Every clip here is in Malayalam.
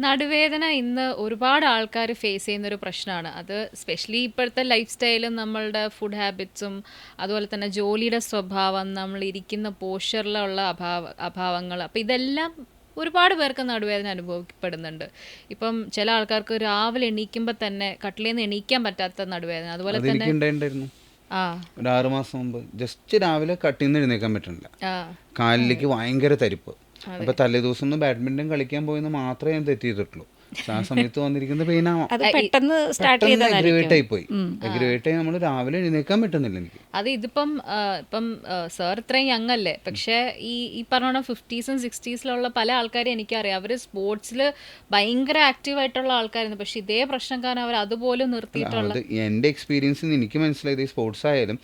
നടുവേദന ഇന്ന് ഒരുപാട് ആൾക്കാർ ഫേസ് ചെയ്യുന്ന ഒരു പ്രശ്നമാണ്. അത് സ്പെഷ്യലി ഇപ്പോഴത്തെ ലൈഫ് സ്റ്റൈലും നമ്മളുടെ ഫുഡ് ഹാബിറ്റ്സും അതുപോലെ തന്നെ ജോലിയുടെ സ്വഭാവം, നമ്മൾ ഇരിക്കുന്ന പോസ്ചറിലുള്ള അഭാവങ്ങൾ, അപ്പം ഇതെല്ലാം ഒരുപാട് പേർക്ക് നടുവേദന അനുഭവപ്പെടുന്നുണ്ട്. ഇപ്പം ചില ആൾക്കാർക്ക് രാവിലെ എണീക്കുമ്പോൾ തന്നെ കട്ടിലേന്ന് നിന്ന് എണീക്കാൻ പറ്റാത്ത നടുവേദന. അതുപോലെ തന്നെ ഒരു 6 മാസം മുമ്പ് ജസ്റ്റ് രാവിലെ കട്ടിന്ന് എഴുന്നേക്കാൻ പറ്റുന്നില്ല, കാലിലേക്ക് ഭയങ്കര തരിപ്പ്. അപ്പൊ തലേദിവസം ഒന്ന് ബാഡ്മിന്റൺ കളിക്കാൻ പോയെന്ന് മാത്രമേ ഞാൻ തെറ്റ് ചെയ്തിട്ടുള്ളൂ. ആ സമയത്ത് വന്നിരിക്കുന്ന പെയിനാവാം, ആയി പോയി. അഗ്രവേറ്റ് ആയി നമ്മൾ രാവിലെ എഴുന്നേക്കാൻ പറ്റുന്നില്ല എനിക്ക്. അത് ഇതിപ്പം ഇപ്പം സാർ ഇത്രയും യങ് അല്ലേ, പക്ഷെ ഈ പറഞ്ഞ 50s and 60s പല ആൾക്കാരും എനിക്കറിയാം. അവർ സ്പോർട്സിൽ ഭയങ്കര ആക്റ്റീവായിട്ടുള്ള ആൾക്കാരായിരുന്നു, പക്ഷെ ഇതേ പ്രശ്നം കാരണം അവർ അതുപോലെ നിർത്തിയിട്ടുള്ള. എൻ്റെ എക്സ്പീരിയൻസിൽ എനിക്ക് മനസ്സിലായത് ഈ സ്പോർട്സ് ആയാലും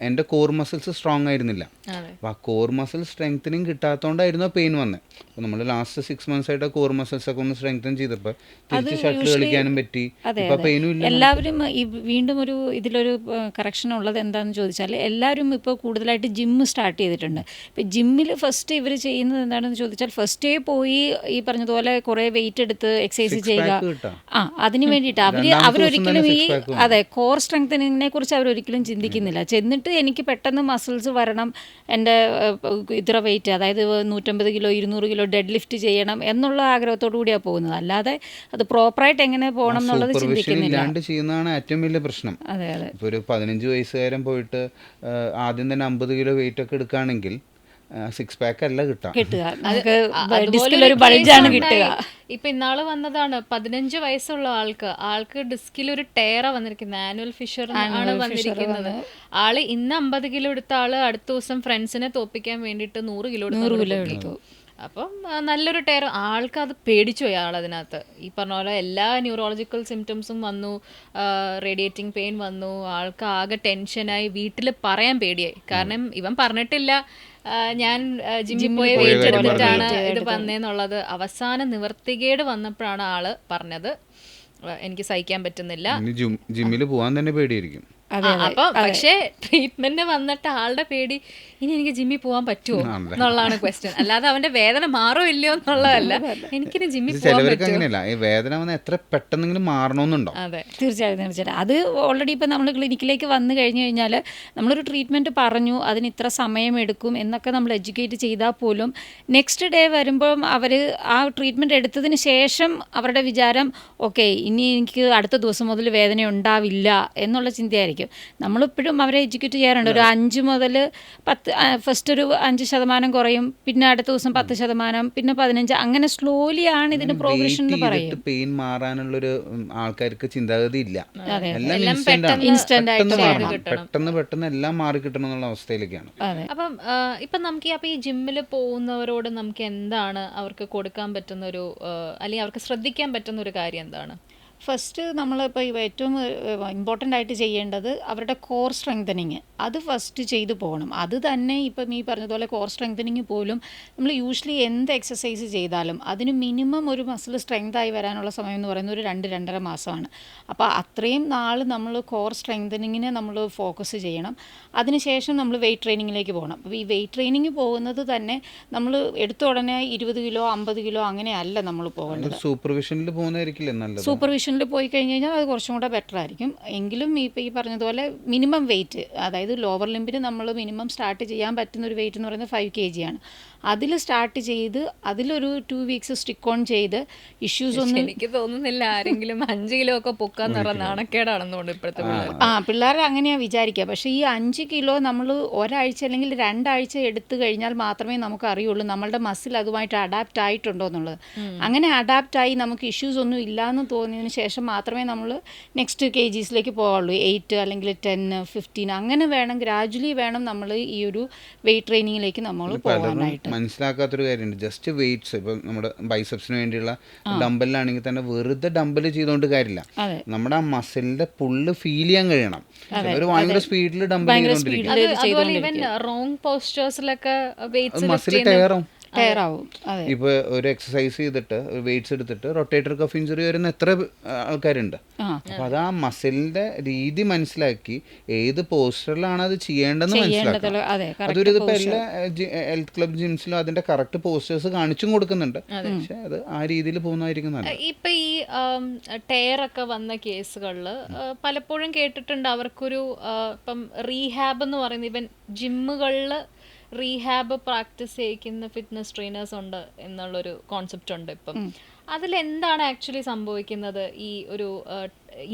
എൻ്റെ കോർ മസിൽസ് സ്ട്രോങ് ആയിരുന്നില്ല. അപ്പോൾ ആ കോർ മസിൽ സ്ട്രെങ്തനിങ് കിട്ടാത്തതുകൊണ്ടായിരുന്നു പെയിൻ വന്നത്. അപ്പോൾ നമ്മൾ ലാസ്റ്റ് 6 months ആയിട്ട് കോർ മസിൽസ് ഒക്കെ ഒന്ന് സ്ട്രെങ്തൻ ചെയ്തപ്പോൾ തിരിച്ച് ഷട്ടിൽ കളിക്കാനും പറ്റി. ഇപ്പോൾ പെയിനും ഇല്ല. എല്ലാവരും വീണ്ടും ഇതിലൊരു കറക്ഷൻ ഉള്ളത് എന്താണെന്ന് ചോദിച്ചാൽ, എല്ലാവരും ഇപ്പോൾ കൂടുതലായിട്ട് ജിമ്മ് സ്റ്റാർട്ട് ചെയ്തിട്ടുണ്ട്. ഇപ്പോൾ ജിമ്മിൽ ഫസ്റ്റ് ഇവർ ചെയ്യുന്നത് എന്താണെന്ന് ചോദിച്ചാൽ, ഫസ്റ്റേ പോയി ഈ പറഞ്ഞതുപോലെ കുറേ വെയിറ്റ് എടുത്ത് എക്സസൈസ് ചെയ്യുക. അതിന് വേണ്ടിയിട്ട് അവരൊരിക്കലും കോർ സ്ട്രെങ്തനിങ്ങിനെ കുറിച്ച് അവരൊരിക്കലും ചിന്തിക്കുന്നില്ല. എന്നിട്ട് എനിക്ക് പെട്ടെന്ന് മസിൽസ് വരണം, എൻ്റെ ഇത്ര വെയിറ്റ്, അതായത് 150 കിലോ 200 കിലോ ഡെഡ് ലിഫ്റ്റ് ചെയ്യണം എന്നുള്ള ആഗ്രഹത്തോടു കൂടിയാണ് പോകുന്നത്. അല്ലാതെ അത് പ്രോപ്പറായിട്ട് എങ്ങനെ പോകണം എന്നുള്ളത് ചിന്തിക്കുന്നില്ല. ചെയ്യുന്നതാണ് ഏറ്റവും വലിയ പ്രശ്നം. ഇപ്പോൾ ഒരു 15 വയസ്സുകാരൻ പോയിട്ട് ആദ്യം തന്നെ 50 കിലോ വെയിറ്റ് ഒക്കെ എടുക്കുകയാണെങ്കിൽ 6 pack അല്ല കിട്ടുക. ഇപ്പൊ ഇന്നാള് വന്നതാണ് 15 വയസ്സുള്ള ആൾക്ക് ഡിസ്കിൽ ഒരു ടയറ വന്നിരിക്കുന്നത്, ആനുവൽ ഫിഷർ ആണ് വന്നിരിക്കുന്നത്. ആള് ഇന്ന് 50 കിലോ എടുത്ത ആള് അടുത്ത ദിവസം ഫ്രണ്ട്സിനെ തോപ്പിക്കാൻ വേണ്ടിയിട്ട് 100 കിലോ എടുത്തു. അപ്പം നല്ലൊരു ടയർ. ആൾക്ക് അത് പേടിച്ചു പോയി. ആളതിനകത്ത് ഈ പറഞ്ഞ പോലെ എല്ലാ ന്യൂറോളജിക്കൽ സിംറ്റംസും വന്നു, റേഡിയേറ്റിംഗ് പെയിൻ വന്നു, ആൾക്ക് ആകെ ടെൻഷനായി, വീട്ടിൽ പറയാൻ പേടിയായി. കാരണം ഇവൻ പറഞ്ഞിട്ടില്ല ഞാൻ ജിമ്മിൽ പോയി വെയിറ്റ് എടുത്തിട്ടാണ് ഇത് വന്നേന്നുള്ളത്. അവസാന നിവർത്തികേട് വന്നപ്പോഴാണ് ആള് പറഞ്ഞത് എനിക്ക് സഹിക്കാൻ പറ്റുന്നില്ല, ജിമ്മിൽ പോകാൻ തന്നെ പേടിയായിരിക്കും. അപ്പൊ പക്ഷേ ട്രീറ്റ്മെന്റ് വന്നിട്ട് ആളുടെ പേടി ഇനി എനിക്ക് ജിമ്മിൽ പോകാൻ പറ്റുമോ എന്നുള്ളതാണ് ക്വസ്റ്റ്യൻ. അല്ലാതെ അവന്റെ വേദന മാറോ ഇല്ലയോ എന്നുള്ളതല്ല, എനിക്കിനി ജിമ്മിൽ പോകാൻ പറ്റുമോ. വേദന എത്ര പെട്ടെന്നെങ്കിലും മാറണമെന്നുണ്ടോ? അതെ, തീർച്ചയായിട്ടും. അത് ഓൾറെഡി ഇപ്പം നമ്മൾ ക്ലിനിക്കിലേക്ക് വന്നു കഴിഞ്ഞു കഴിഞ്ഞാൽ നമ്മളൊരു ട്രീറ്റ്മെൻറ്റ് പറഞ്ഞു, അതിന് ഇത്ര സമയം എടുക്കും എന്നൊക്കെ നമ്മൾ എഡ്യൂക്കേറ്റ് ചെയ്താൽ പോലും നെക്സ്റ്റ് ഡേ വരുമ്പം അവർ ആ ട്രീറ്റ്മെൻറ്റ് എടുത്തതിന് ശേഷം അവരുടെ വിചാരം ഓക്കെ ഇനി എനിക്ക് അടുത്ത ദിവസം മുതൽ വേദന ഉണ്ടാവില്ല എന്നുള്ള ചിന്തയായിരിക്കും. നമ്മളിപ്പോഴും അവരെ എഡ്യൂക്കേറ്റ് ചെയ്യാറുണ്ട്. ഒരു 5 മുതൽ 10, ഫസ്റ്റ് ഒരു 5% കുറയും, പിന്നെ അടുത്ത ദിവസം 10%, പിന്നെ 15, അങ്ങനെ സ്ലോലി ആണ് ഇതിന്റെ പ്രോഗ്രഷൻ എന്ന് പറയും. പെയിൻ മാറാനുള്ളൊരു ആൾക്കാർക്ക് ചിന്താഗതി ഇല്ല. പെട്ടെന്ന് എല്ലാം മാറി കിട്ടണം എന്നുള്ള അവസ്ഥയിലേക്കാണ്. അപ്പം ഇപ്പൊ നമുക്ക് ഈ ജിമ്മിൽ പോകുന്നവരോട് നമുക്ക് എന്താണ് അവർക്ക് കൊടുക്കാൻ പറ്റുന്ന ഒരു, അല്ലെങ്കിൽ അവർക്ക് ശ്രദ്ധിക്കാൻ പറ്റുന്ന ഒരു കാര്യം എന്താണ്? ഫസ്റ്റ് നമ്മളിപ്പോൾ ഏറ്റവും ഇമ്പോർട്ടൻ്റ് ആയിട്ട് ചെയ്യേണ്ടത് അവരുടെ കോർ സ്ട്രെങ്തനിങ്, അത് ഫസ്റ്റ് ചെയ്തു പോകണം. അത് തന്നെ ഇപ്പം ഈ പറഞ്ഞതുപോലെ കോർ സ്ട്രെങ്തനിങ് പോലും നമ്മൾ യൂഷ്വലി എന്ത് എക്സസൈസ് ചെയ്താലും അതിന് മിനിമം ഒരു മസിൽ സ്ട്രെങ്ത് ആയി വരാനുള്ള സമയം എന്ന് പറയുന്നത് ഒരു 2-2.5 മാസമാണ്. അപ്പോൾ അത്രയും നാൾ നമ്മൾ കോർ സ്ട്രെങ്തനിങ്ങിനെ നമ്മൾ ഫോക്കസ് ചെയ്യണം. അതിനുശേഷം നമ്മൾ വെയിറ്റ് ട്രെയിനിങ്ങിലേക്ക് പോകണം. അപ്പോൾ ഈ വെയിറ്റ് ട്രെയിനിങ് പോകുന്നത് തന്നെ നമ്മൾ എടുത്ത ഉടനെ 20 കിലോ 50 കിലോ അങ്ങനെയല്ല നമ്മൾ പോകേണ്ടത്. സൂപ്പർവിഷനിൽ പോകുന്നതായിരിക്കില്ലേ നല്ലത്. സൂപ്പർവിഷനിൽ പോയി കഴിഞ്ഞ് കഴിഞ്ഞാൽ അത് കുറച്ചും കൂടെ ബെറ്റർ ആയിരിക്കും. എങ്കിലും ഇപ്പോൾ ഈ പറഞ്ഞതുപോലെ മിനിമം വെയിറ്റ്, അതായത് ലോവർ ലിംബിന് നമ്മൾ മിനിമം സ്റ്റാർട്ട് ചെയ്യാൻ പറ്റുന്ന ഒരു വെയിറ്റ് എന്ന് പറയുന്നത് 5 kg ആണ്. അതിൽ സ്റ്റാർട്ട് ചെയ്ത് അതിലൊരു 2 weeks സ്റ്റിക്ക് ഓൺ ചെയ്ത് ഇഷ്യൂസ് ഒന്നും എനിക്ക് തോന്നുന്നില്ല ആരെങ്കിലും 5 കിലോ ഒക്കെ പൊക്കാന്ന് പറഞ്ഞ നാണക്കേടാണെന്നുകൊണ്ട് ഇപ്പോഴത്തെ പിള്ളേർ അങ്ങനെയാണ് വിചാരിക്കുക. പക്ഷേ ഈ 5 കിലോ നമ്മൾ ഒരാഴ്ച അല്ലെങ്കിൽ 2 ആഴ്ച എടുത്തു കഴിഞ്ഞാൽ മാത്രമേ നമുക്ക് അറിയുള്ളൂ നമ്മളുടെ മസിൽ അതുമായിട്ട് അഡാപ്റ്റ് ആയിട്ടുണ്ടോ എന്നുള്ളത്. അങ്ങനെ അഡാപ്റ്റ് ആയി നമുക്ക് ഇഷ്യൂസ് ഒന്നും ഇല്ലയെന്ന് തോന്നിയതിന് ശേഷം മാത്രമേ നമ്മൾ നെക്സ്റ്റ് kgsലേക്ക് പോവുള്ളൂ. 8 അല്ലെങ്കിൽ 10, 15 അങ്ങനെ വേണം, ഗ്രാജുവലി വേണം നമ്മൾ ഈ ഒരു വെയിറ്റ് ട്രെയിനിങ്ങിലേക്ക് നമ്മൾ പോകാനായിട്ട്. മനസ്സിലാക്കാത്തൊരു കാര്യമുണ്ട്, ജസ്റ്റ് വെയിറ്റ്സ് ഇപ്പം നമ്മുടെ ബൈസെപ്സിന് വേണ്ടിയുള്ള ഡമ്പലിലാണെങ്കിൽ തന്നെ വെറുതെ ഡമ്പൽ ചെയ്തുകൊണ്ട് കാര്യമില്ല. നമ്മുടെ ആ മസിലിന്റെ പുള്ള് ഫീൽ ചെയ്യാൻ കഴിയണം. ഒരു ഭയങ്കര സ്പീഡിൽ ഡമ്പൽ ചെയ്തുകൊണ്ടിരിക്കും, റോങ് പോസ്റ്റേഴ്സിലൊക്കെ മസിൽ ടയറും. ടയറാവും. അതെ. ഇപ്പോൾ ഒരു എക്സസൈസ് ചെയ്തിട്ട് വെയിറ്റ്സ് എടുത്തിട്ട് റൊട്ടേറ്റർ കഫ് ഇഞ്ചുറി വരുന്ന എത്ര ആൾക്കാരുണ്ട്. അപ്പോൾ അത് ആ മസിലിന്റെ രീതി മനസ്സിലാക്കി ഏത് പോസ്റ്ററിലാണ് അത് ചെയ്യേണ്ടതെന്ന് മനസ്സിലാക്കണം. അതൊരു ഇതിപ്പോൾ എല്ലാ ഹെൽത്ത് ക്ലബ് ജിംസിലും അതിന്റെ കറക്റ്റ് പോസ്റ്റേഴ്സ് കാണിച്ചും കൊടുക്കുന്നുണ്ട്. പക്ഷെ അത് ആ രീതിയിൽ പോകുന്നതായിരിക്കും നല്ലത്. ഇപ്പൊ ഈ ടയറൊക്കെ വന്ന കേസുകളിൽ പലപ്പോഴും കേട്ടിട്ടുണ്ട് അവർക്കൊരു ഇപ്പം റീഹാബ് എന്ന് പറയുന്നത് ഇവൻ ജിമ്മുകളിൽ റീഹാബ് പ്രാക്ടീസ് ചെയ്യിക്കുന്ന ഫിറ്റ്നസ് ട്രെയിനേഴ്സ് ഉണ്ട് എന്നുള്ളൊരു കോൺസെപ്റ്റ് ഉണ്ട് ഇപ്പം. അതിലെന്താണ് ആക്ച്വലി സംഭവിക്കുന്നത്? ഈ ഒരു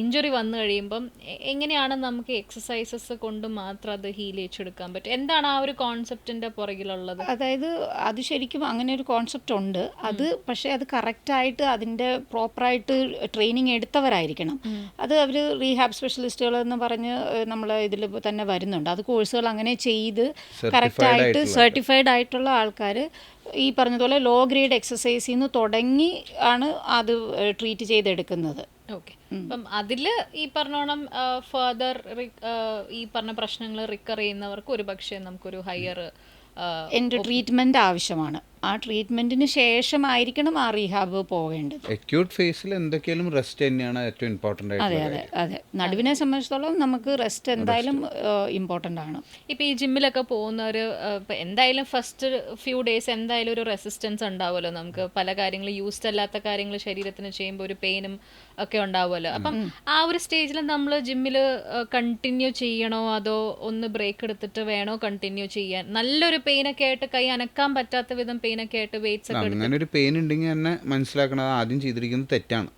ഇഞ്ചുറി വന്നു കഴിയുമ്പം എങ്ങനെയാണ് നമുക്ക് എക്സസൈസസ് കൊണ്ട് മാത്രം അത് ഹീൽ ചെയ്തെടുക്കാൻ പറ്റും? എന്താണ് ആ ഒരു കോൺസെപ്റ്റിന്റെ പുറകിലുള്ളത്? അതായത് അത് ശരിക്കും അങ്ങനെ ഒരു കോൺസെപ്റ്റ് ഉണ്ട്. അത് പക്ഷേ അത് കറക്റ്റായിട്ട് അതിൻ്റെ പ്രോപ്പറായിട്ട് ട്രെയിനിങ് എടുത്തവരായിരിക്കണം. അത് അവർ റീഹാബ് സ്പെഷ്യലിസ്റ്റുകൾ എന്ന് പറഞ്ഞ് നമ്മൾ ഇതിൽ തന്നെ വരുന്നുണ്ട്. അത് കോഴ്സുകൾ അങ്ങനെ ചെയ്ത് കറക്റ്റായിട്ട് സർട്ടിഫൈഡ് ആയിട്ടുള്ള ആൾക്കാർ ഈ പറഞ്ഞതുപോലെ ലോ ഗ്രേഡ് എക്സസൈസിൽ നിന്ന് തുടങ്ങി ആണ് അത് ട്രീറ്റ് ചെയ്തെടുക്കുന്നത്. ഓക്കെ. അപ്പം അതില് ഈ പറഞ്ഞോണം ഫർദർ ഈ പറഞ്ഞ പ്രശ്നങ്ങൾ റിക്കർ ചെയ്യുന്നവർക്ക് ഒരു പക്ഷേ നമുക്കൊരു ഹയർ എൻ്റെ ട്രീറ്റ്മെൻറ്റ് ആവശ്യമാണ്. ആ ട്രീറ്റ്മെൻറ്റിന് ശേഷമായിരിക്കണം ആ റീഹാബ് പോകേണ്ടത്. അക്യൂട്ട് ഫേസിൽ എന്തൊക്കെയാലും റെസ്റ്റ് തന്നെയാണ് ഏറ്റവും ഇമ്പോർട്ടൻ്റ് ആയിട്ട്. അതെ. നടുവിനെ സംബന്ധിച്ചിടത്തോളം നമുക്ക് റെസ്റ്റ് എന്തായാലും ഇമ്പോർട്ടൻ്റ് ആണ്. ഇപ്പോൾ ഈ ജിമ്മിലൊക്കെ പോകുന്നവർ ഇപ്പം എന്തായാലും ഫസ്റ്റ് ഫ്യൂ ഡേയ്സ് എന്തായാലും ഒരു റെസിസ്റ്റൻസ് ഉണ്ടാവുമല്ലോ. നമുക്ക് പല കാര്യങ്ങൾ യൂസ്ഡ് അല്ലാത്ത കാര്യങ്ങൾ ശരീരത്തിന് ചെയ്യുമ്പോൾ ഒരു പെയിനും ഒക്കെ ഉണ്ടാവുമല്ലോ. അപ്പം ആ ഒരു സ്റ്റേജിൽ നമ്മൾ ജിമ്മിൽ കണ്ടിന്യൂ ചെയ്യണോ അതോ ഒന്ന് ബ്രേക്ക് എടുത്തിട്ട് വേണോ കണ്ടിന്യൂ ചെയ്യാൻ? നല്ലൊരു പെയിനൊക്കെ ആയിട്ട് കൈ അനക്കാൻ പറ്റാത്ത വിധം പെയിനൊക്കെ ആയിട്ട് വെയിറ്റ്സ് ഒക്കെ അങ്ങനെ ഒരു പെയിൻ ഉണ്ടെങ്കിൽ തന്നെ മനസ്സിലാക്കണം ആദ്യം ചെയ്തിരിക്കുന്നത് തെറ്റാണ്.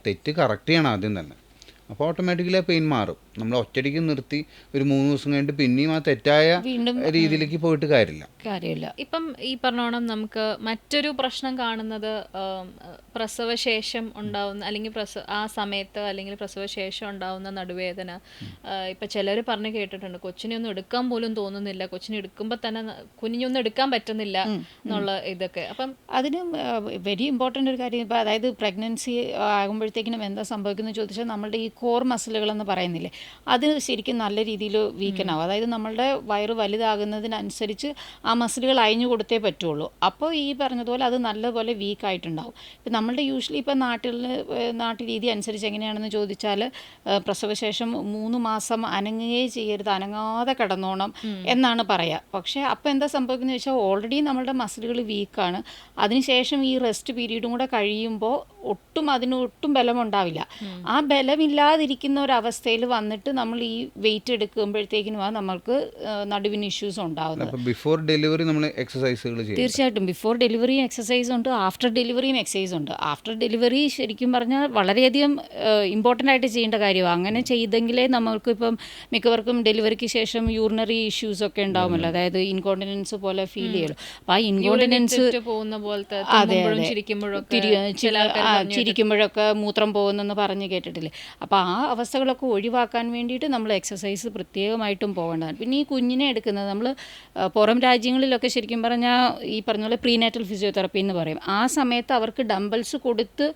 തെറ്റ് കറക്റ്റ് ചെയ്യണം ആദ്യം തന്നെ. അപ്പോൾ ഓട്ടോമാറ്റിക്കലി ആ പെയിൻ മാറും. നമ്മൾ ഒറ്റയടിക്ക് നിർത്തി ഒരു 3 ദിവസം കഴിഞ്ഞിട്ട് പിന്നെയും ആ തെറ്റായ രീതിയിലേക്ക് പോയിട്ട് കാര്യമില്ല. ഇപ്പം ഈ പറഞ്ഞോണം നമുക്ക് മറ്റൊരു പ്രശ്നം കാണുന്നത് പ്രസവശേഷം ഉണ്ടാവുന്ന അല്ലെങ്കിൽ ആ സമയത്ത് അല്ലെങ്കിൽ പ്രസവശേഷം ഉണ്ടാവുന്ന നടുവേദന. ഇപ്പം ചിലർ പറഞ്ഞു കേട്ടിട്ടുണ്ട് കൊച്ചിനെ ഒന്നും എടുക്കാൻ പോലും തോന്നുന്നില്ല, കൊച്ചിനെ എടുക്കുമ്പോൾ തന്നെ കുഞ്ഞൊന്നും എടുക്കാൻ പറ്റുന്നില്ല എന്നുള്ള ഇതൊക്കെ. അപ്പം അതിന് വെരി ഇമ്പോർട്ടൻ്റ് ഒരു കാര്യം ഇപ്പോൾ അതായത് പ്രഗ്നൻസി ആകുമ്പോഴത്തേക്കിനും എന്താ സംഭവിക്കുന്നത് ചോദിച്ചാൽ നമ്മളുടെ ഈ കോർ മസിലുകളെന്ന് പറയുന്നില്ലേ, അത് ശരിക്കും നല്ല രീതിയിൽ വീക്കനാവും. അതായത് നമ്മളുടെ വയറ് വലുതാകുന്നതിനനുസരിച്ച് ആ മസിലുകൾ അയഞ്ഞു കൊടുത്തേ പറ്റുള്ളൂ. അപ്പോൾ ഈ പറഞ്ഞതുപോലെ അത് നല്ലപോലെ വീക്കായിട്ടുണ്ടാവും. ഇപ്പം നമ്മളുടെ യൂഷ്വലി ഇപ്പം നാട്ടു രീതി അനുസരിച്ച് എങ്ങനെയാണെന്ന് ചോദിച്ചാൽ പ്രസവശേഷം 3 മാസം അനങ്ങുകയേ ചെയ്യരുത്, അനങ്ങാതെ കിടന്നോണം എന്നാണ് പറയുക. പക്ഷേ അപ്പോൾ എന്താ സംഭവിക്കുന്നത് വെച്ചാൽ ഓൾറെഡി നമ്മളുടെ മസിലുകൾ വീക്കാണ്. അതിനുശേഷം ഈ റെസ്റ്റ് പീരീഡും കൂടെ കഴിയുമ്പോൾ ഒട്ടും ബലമുണ്ടാവില്ല. ആ ബലമില്ലാതിരിക്കുന്ന ഒരവസ്ഥയിൽ വന്നിട്ട് നമ്മൾ ഈ വെയിറ്റ് എടുക്കുമ്പോഴത്തേക്കിനുമാണ് നമ്മൾക്ക് നടുവിന് ഇഷ്യൂസ് ഉണ്ടാകുന്നത്. ബിഫോർ ഡെലിവറി നമ്മൾ എക്സസൈസുകൾ ചെയ്യും. തീർച്ചയായിട്ടും ബിഫോർ ഡെലിവറിയും എക്സസൈസ് ഉണ്ട്, ആഫ്റ്റർ ഡെലിവറിയും എക്സസൈസ് ഉണ്ട്. ആഫ്റ്റർ ഡെലിവറി ശരിക്കും പറഞ്ഞാൽ വളരെയധികം ഇമ്പോർട്ടൻ്റ് ആയിട്ട് ചെയ്യേണ്ട കാര്യമാണ്. അങ്ങനെ ചെയ്തെങ്കിലേ നമ്മൾക്ക് ഇപ്പം മിക്കവർക്കും ഡെലിവറിക്ക് ശേഷം യൂറിനറി ഇഷ്യൂസൊക്കെ ഉണ്ടാവുമല്ലോ, അതായത് ഇൻകോണ്ടിനൻസ് പോലെ ഫീൽ ചെയ്യുള്ളൂ. അപ്പോൾ ആ ഇൻകോണ്ടിനൻസ് ചിരിക്കുമ്പോഴൊക്കെ മൂത്രം പോകുന്നെന്ന് പറഞ്ഞ് കേട്ടിട്ടില്ലേ. അപ്പോൾ ആ അവസ്ഥകളൊക്കെ ഒഴിവാക്കാൻ വേണ്ടിയിട്ട് നമ്മൾ എക്സസൈസ് പ്രത്യേകമായിട്ടും പോകേണ്ടതാണ്. പിന്നെ ഈ കുഞ്ഞിനെ എടുക്കുന്നത് നമ്മൾ പുറം രാജ്യങ്ങളിലൊക്കെ ശരിക്കും പറഞ്ഞാൽ ഈ പറഞ്ഞ പ്രീനാറ്റൽ ഫിസിയോതെറപ്പി എന്ന് പറയും. ആ സമയത്ത് അവർക്ക് ഡംബൽസ് കൊടുത്ത്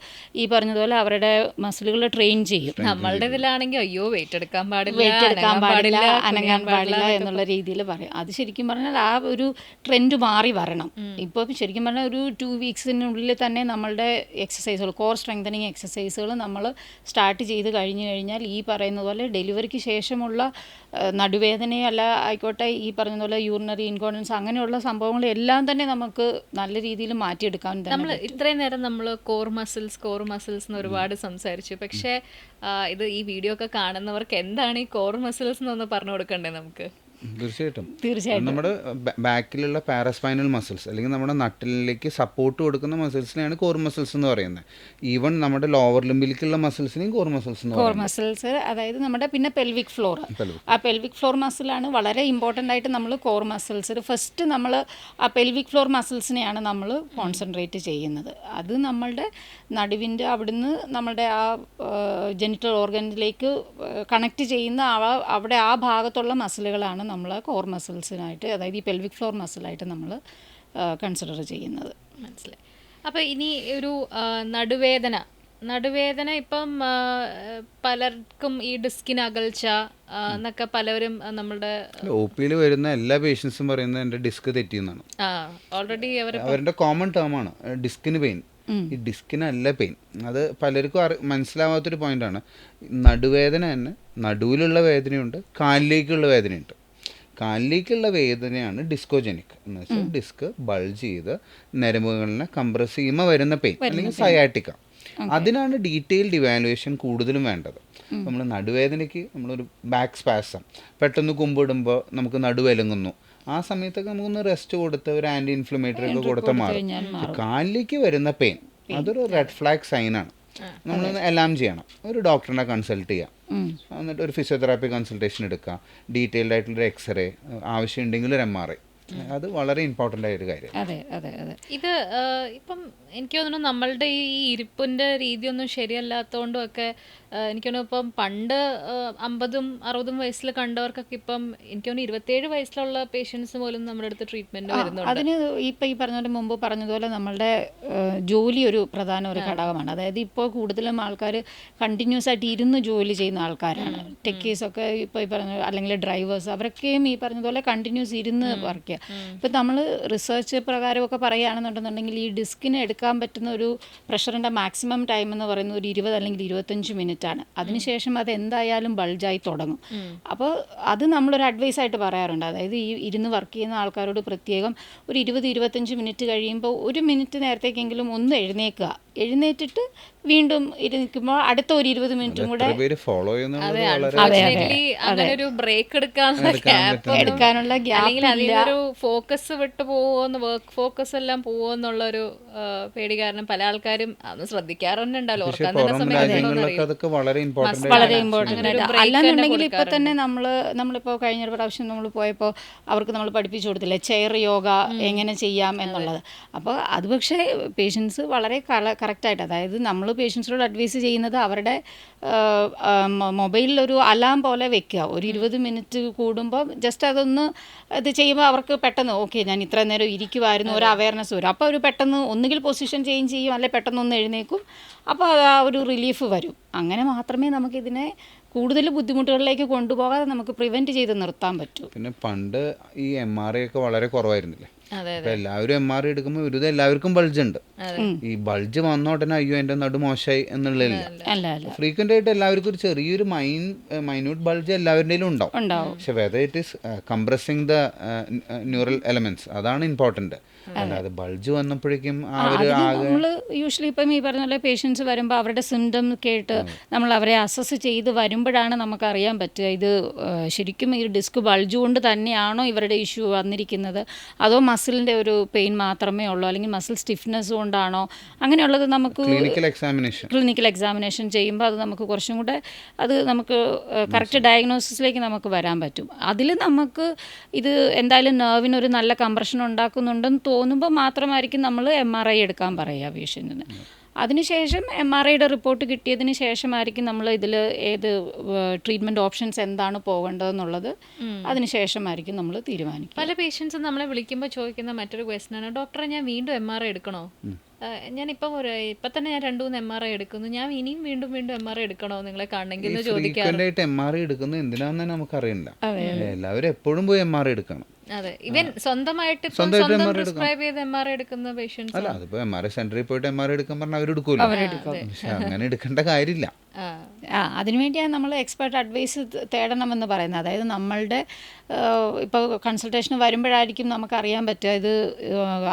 ഈ പറഞ്ഞതുപോലെ അവരുടെ മസിലുകൾ ട്രെയിൻ ചെയ്യും. നമ്മളുടെ ഇതിലാണെങ്കിൽ അയ്യോ വെയിറ്റ് എടുക്കാൻ പാടില്ല, അനങ്ങാൻ പാടില്ല എന്നുള്ള രീതിയിൽ പറയും. അത് ശരിക്കും പറഞ്ഞാൽ ആ ഒരു ട്രെൻഡ് മാറി വരണം. ഇപ്പോൾ ശരിക്കും പറഞ്ഞാൽ ഒരു 2 വീക്സിനുള്ളിൽ തന്നെ നമ്മളുടെ എക്സസൈസുകൾ, കോർ സ്ട്രെങ്തനിങ് എക്സസൈസുകൾ നമ്മൾ സ്റ്റാർട്ട് ചെയ്ത് കഴിഞ്ഞു കഴിഞ്ഞാൽ ഈ പറയുന്ന പോലെ ഡെലിവറിക്ക് ശേഷമുള്ള നടുവേദനയല്ല ആയിക്കോട്ടെ, ഈ പറഞ്ഞ പോലെ യൂറിനറി ഇൻകോണ്ടൻസ് അങ്ങനെയുള്ള സംഭവങ്ങളെല്ലാം തന്നെ നമുക്ക് നല്ല രീതിയിൽ മാറ്റിയെടുക്കാൻ തന്നെ. നമ്മൾ ഇത്രയും നേരം നമ്മൾ കോർ മസിൽസ് എന്ന് ഒരുപാട് സംസാരിച്ചു. പക്ഷേ ഇത് ഈ വീഡിയോ ഒക്കെ കാണുന്നവർക്ക് എന്താണ് ഈ കോർ മസിൽസ് എന്നൊന്ന് പറഞ്ഞു കൊടുക്കണ്ടേ നമുക്ക്? തീർച്ചയായിട്ടും നമ്മുടെ ബാക്കിലുള്ള പാരാസ്പൈനൽ മസിൽസ് അല്ലെങ്കിൽ നമ്മുടെ നട്ടിലേക്ക് സപ്പോർട്ട് കൊടുക്കുന്ന മസിൽസിനെയാണ് കോർ മസിൽസ് എന്ന് പറയുന്നത്. ഈവൻ നമ്മുടെ ലോവർ ലിംബിലേക്കുള്ള മസിൽസിനെയും കോർ മസിൽസ് എന്ന് പറയുന്നത്. കോർ മസിൽസ് അതായത് നമ്മുടെ പിന്നെ പെൽവിക് ഫ്ലോർ, ആ പെൽവിക് ഫ്ലോർ മസിലാണ് വളരെ ഇമ്പോർട്ടൻ്റ് ആയിട്ട് നമ്മൾ കോർ മസിൽസ്. ഫസ്റ്റ് നമ്മൾ ആ പെൽവിക് ഫ്ലോർ മസിൽസിനെയാണ് നമ്മൾ കോൺസെൻട്രേറ്റ് ചെയ്യുന്നത്. അത് നമ്മളുടെ നടുവിൻ്റെ അവിടുന്ന് നമ്മളുടെ ആ ജെനിറ്റൽ ഓർഗനിലേക്ക് കണക്ട് ചെയ്യുന്ന അവിടെ ആ ഭാഗത്തുള്ള മസിലുകളാണ് നമ്മൾ കോർ മസിൽസിനായിട്ട്, അതായത് ഈ പെൽവിക് ഫ്ലോർ മസിലായിട്ട് നമ്മൾ കൺസിഡർ ചെയ്യുന്നത്. മനസ്സിലായി. അപ്പോൾ ഇനി ഒരു നടുവേദന നടുവേദന ഇപ്പം പലർക്കും ഈ ഡിസ്കിന് അകൽച്ച എന്നൊക്കെ പലവരും നമ്മളുടെ ഒ പിയിൽ വരുന്ന എല്ലാ പേഷ്യൻസും പറയുന്നത് എൻ്റെ ഡിസ്ക് തെറ്റിയെന്നാണ്. ഓൾറെഡി അവരുടെ കോമൺ ടേമാണ് ഡിസ്കിന് പെയിൻ. ഈ ഡിസ്കിനല്ല പെയിൻ. അത് പലർക്കും മനസ്സിലാവാത്തൊരു പോയിന്റാണ്. നടുവേദന തന്നെ നടുവിലുള്ള വേദനയുണ്ട്, കാലിലേക്കുള്ള വേദനയുണ്ട്. കാലിലേക്കുള്ള വേദനയാണ് ഡിസ്കോജനിക് എന്ന് വെച്ചാൽ ഡിസ്ക് ബൾജ് ചെയ്ത് ഞരമ്പുകളിനെ കംപ്രസ് ചെയ്യുമ്പോൾ വരുന്ന പെയിൻ, അല്ലെങ്കിൽ സയാറ്റിക്ക. അതിനാണ് ഡീറ്റെയിൽഡ് ഇവാലുവേഷൻ കൂടുതലും വേണ്ടത്. നമ്മൾ നടുവേദനയ്ക്ക് നമ്മളൊരു ബാക്ക് സ്പാസം, പെട്ടെന്ന് കുമ്പിടുമ്പോൾ നമുക്ക് നടുവലങ്ങുന്നു, ആ സമയത്തൊക്കെ നമുക്കൊന്ന് റെസ്റ്റ് കൊടുത്ത് ഒരു ആൻറ്റി ഇൻഫ്ലമേറ്ററി ഒക്കെ കൊടുത്താൽ മാറും. കാലിലേക്ക് വരുന്ന പെയിൻ അതൊരു റെഡ് ഫ്ലാഗ് സൈനാണ്. നമ്മളൊന്ന് എല്ലാം ചെയ്യണം. ഒരു ഡോക്ടറിനെ കൺസൾട്ട് ചെയ്യാം, എന്നിട്ട് ഒരു ഫിസിയോതെറാപ്പി കൺസൾട്ടേഷൻ എടുക്കാം, ഡീറ്റെയിൽഡ് ആയിട്ടുള്ളൊരു എക്സ്റേ, ആവശ്യമുണ്ടെങ്കിൽ ഒരു MRI. അത് വളരെ ഇമ്പോർട്ടൻ്റ് ആയൊരു കാര്യം. അതെ അതെ അതെ. ഇത് ഇപ്പം എനിക്ക് തോന്നുന്നു നമ്മളുടെ ഈ ഇരിപ്പിൻ്റെ രീതിയൊന്നും ശരിയല്ലാത്തതുകൊണ്ടും ഒക്കെ എനിക്ക് തോന്നുന്നു ഇപ്പം പണ്ട് 50-60 വയസ്സിൽ കണ്ടവർക്കൊക്കെ ഇപ്പം എനിക്ക് തോന്നുന്നു 27 വയസ്സിലുള്ള പേഷ്യൻസ് പോലും നമ്മുടെ അടുത്ത് ട്രീറ്റ്മെൻറ്റ് വരുന്നുണ്ട്. അതിന് ഇപ്പം ഈ പറഞ്ഞ മുമ്പ് പറഞ്ഞതുപോലെ നമ്മളുടെ ജോലി ഒരു പ്രധാന ഒരു ഘടകമാണ്. അതായത് ഇപ്പോൾ കൂടുതലും ആൾക്കാർ കണ്ടിന്യൂസ് ആയിട്ട് ഇരുന്ന് ജോലി ചെയ്യുന്ന ആൾക്കാരാണ്. ടെക്കീസൊക്കെ ഇപ്പോൾ ഈ പറഞ്ഞ അല്ലെങ്കിൽ ഡ്രൈവേഴ്സ്, അവരൊക്കെയും ഈ പറഞ്ഞതുപോലെ കണ്ടിന്യൂസ് ഇരുന്ന് വർക്ക് ചെയ്യുക. ഇപ്പം നമ്മൾ റിസർച്ച് പ്രകാരമൊക്കെ പറയുകയാണെന്നുണ്ടെന്നുണ്ടെങ്കിൽ ഈ ഡിസ്കിന് എടുക്കാൻ പറ്റുന്ന ഒരു പ്രഷറിൻ്റെ മാക്സിമം ടൈം എന്ന് പറയുന്നത് ഒരു 20 അല്ലെങ്കിൽ 25 മിനിറ്റാണ്. അതിനുശേഷം അത് എന്തായാലും ബൾജായി തുടങ്ങും. അപ്പോൾ അത് നമ്മളൊരു അഡ്വൈസ് ആയിട്ട് പറയാറുണ്ട്. അതായത് ഈ ഇരുന്ന് വർക്ക് ചെയ്യുന്ന ആൾക്കാരോട് പ്രത്യേകം ഒരു 20-25 മിനിറ്റ് കഴിയുമ്പോൾ 1 മിനിറ്റ് നേരത്തേക്കെങ്കിലും ഒന്ന് എഴുന്നേൽക്കുക. എഴുന്നേറ്റിട്ട് വീണ്ടും ഇരുന്നിക്കുമ്പോൾ അടുത്ത ഒരു 20 മിനിറ്റും കൂടെ എടുക്കാനുള്ള ഗ്യാപ്പ്, ഫോക്കസ് വിട്ടു പോവോന്ന്, വർക്ക് ഫോക്കസ് എല്ലാം പോവോന്നുള്ളൊരു പേടി കാരണം പല ആൾക്കാരും അത് ശ്രദ്ധിക്കാറുണ്ടല്ലോ. ഓർക്കാൻ തന്നെ സമയത്ത് വളരെ ഇമ്പോർട്ടൻ്റ് ആയിട്ട്. അല്ലാന്നുണ്ടെങ്കിൽ ഇപ്പൊ തന്നെ നമ്മളിപ്പോൾ കഴിഞ്ഞ പ്രാവശ്യം നമ്മൾ പോയപ്പോൾ അവർക്ക് നമ്മൾ പഠിപ്പിച്ചു കൊടുത്തില്ലേ ചെയർ യോഗ എങ്ങനെ ചെയ്യാം എന്നുള്ളത്. അപ്പോൾ അത് പക്ഷേ പേഷ്യൻസ് വളരെ കറക്റ്റായിട്ട്, അതായത് നമ്മൾ പേഷ്യൻസിനോട് അഡ്വൈസ് ചെയ്യുന്നത് അവരുടെ മൊബൈലിലൊരു അലാം പോലെ വെക്കുക. ഒരു 20 മിനിറ്റ് കൂടുമ്പോൾ ജസ്റ്റ് അതൊന്ന് ഇത് ചെയ്യുമ്പോൾ അവർക്ക് പെട്ടെന്ന് ഓക്കെ ഞാൻ ഇത്ര നേരം ഇരിക്കുമായിരുന്നു, ഒരു അവയർനെസ് വരും. അപ്പോൾ അവർ പെട്ടെന്ന് ഒന്നുകിൽ പൊസിഷൻ ചേഞ്ച് ചെയ്യും, അല്ലെങ്കിൽ പെട്ടെന്നൊന്ന് എഴുന്നേക്കും. അപ്പോൾ ആ ഒരു റിലീഫ് വരും. അങ്ങനെ മാത്രമേ നമുക്കിതിനെ കൂടുതൽ ബുദ്ധിമുട്ടുകളിലേക്ക് കൊണ്ടുപോകാതെ നമുക്ക് പ്രിവെൻറ്റ് ചെയ്ത് നിർത്താൻ പറ്റൂ. പിന്നെ പണ്ട് ഈ MRI ഒക്കെ വളരെ കുറവായിരുന്നില്ലേ. ഇപ്പൊ എല്ലാവരും MRI എടുക്കുമ്പോൾ ഒരു എല്ലാവർക്കും ബൾജ് ഉണ്ട്. ഈ ബൾജ് വന്ന ഉടനെ അയ്യോ എൻ്റെ നടു മോശമായി എന്നുള്ളതില്ല. ഫ്രീക്വന്റ് ആയിട്ട് എല്ലാവർക്കും ഒരു ചെറിയൊരു മൈന്യൂട്ട് ബൾജ് എല്ലാവരുടെയും ഉണ്ടാവും. പക്ഷെ whether it is compressing the neural elements, അതാണ് ഇമ്പോർട്ടന്റ്. അല്ലാതെ ബൾജ് വന്നപ്പോഴേക്കും നമ്മൾ യൂഷ്വലി ഇപ്പം ഈ പറഞ്ഞ പോലെ പേഷ്യൻസ് വരുമ്പോൾ അവരുടെ സിംറ്റം കേട്ട് നമ്മൾ അവരെ അസസ് ചെയ്ത് വരുമ്പോഴാണ് നമുക്കറിയാൻ പറ്റുക ഇത് ശരിക്കും ഈ ഡിസ്ക് ബൾജ് കൊണ്ട് തന്നെയാണോ ഇവരുടെ ഇഷ്യൂ വന്നിരിക്കുന്നത്, അതോ മസിലിൻ്റെ ഒരു പെയിൻ മാത്രമേ ഉള്ളൂ, അല്ലെങ്കിൽ മസിൽ സ്റ്റിഫ്നെസ് കൊണ്ടാണോ, അങ്ങനെയുള്ളത് നമുക്ക് ക്ലിനിക്കൽ എക്സാമിനേഷൻ ചെയ്യുമ്പോൾ അത് നമുക്ക് കുറച്ചും കൂടെ അത് നമുക്ക് കറക്റ്റ് ഡയഗ്നോസിസിലേക്ക് നമുക്ക് വരാൻ പറ്റും. അതിൽ നമുക്ക് ഇത് എന്തായാലും നെർവിനൊരു നല്ല കംപ്രഷൻ ഉണ്ടാക്കുന്നുണ്ടെന്ന് തോന്നുമ്പോൾ മാത്രമായിരിക്കും നമ്മൾ MRI എടുക്കാൻ പറയുക പേഷ്യൻറ്റിന്. അതിനുശേഷം MRIയുടെ റിപ്പോർട്ട് കിട്ടിയതിന് ശേഷമായിരിക്കും നമ്മൾ ഇതിൽ ഏത് ട്രീറ്റ്മെൻറ്റ് ഓപ്ഷൻസ് എന്താണ് പോകേണ്ടതെന്നുള്ളത് അതിനുശേഷമായിരിക്കും നമ്മൾ തീരുമാനിക്കുക. പല പേഷ്യൻസും നമ്മളെ വിളിക്കുമ്പോൾ ചോദിക്കുന്ന മറ്റൊരു ക്വസ്റ്റനാണ്, ഡോക്ടറെ ഞാൻ വീണ്ടും MRI എടുക്കണോ? ഞാനിപ്പം ഇപ്പം തന്നെ ഞാൻ 2-3 MRI എടുക്കുന്നു, ഞാൻ ഇനിയും വീണ്ടും MRI എടുക്കണോ നിങ്ങളെ കാണണമെങ്കിൽ എന്ന് ചോദിക്കാറുണ്ട്. MRI എടുക്കുന്നത് എന്തിനാന്ന് നമുക്കറിയില്ല. എല്ലാവരും എപ്പോഴും പോയി MRI എടുക്കണം. അതെ, ഇവൻ സ്വന്തമായിട്ട് പ്രിസ്ക്രൈബ് ചെയ്ത് MRI എടുക്കുന്ന പേഷ്യൻസ് അല്ല, അതിപ്പോ MRI സെന്ററിൽ പോയിട്ട് MRI എടുക്കാൻ പറഞ്ഞാൽ അവരെടുക്കൂല. പക്ഷെ അങ്ങനെ എടുക്കേണ്ട കാര്യമില്ല. അതിനുവേണ്ടിയാണ് നമ്മൾ എക്സ്പെർട്ട് അഡ്വൈസ് തേടണമെന്ന് പറയുന്നത്. അതായത് നമ്മളുടെ ഇപ്പോൾ കൺസൾട്ടേഷന് വരുമ്പോഴായിരിക്കും നമുക്കറിയാൻ പറ്റുക, ഇത്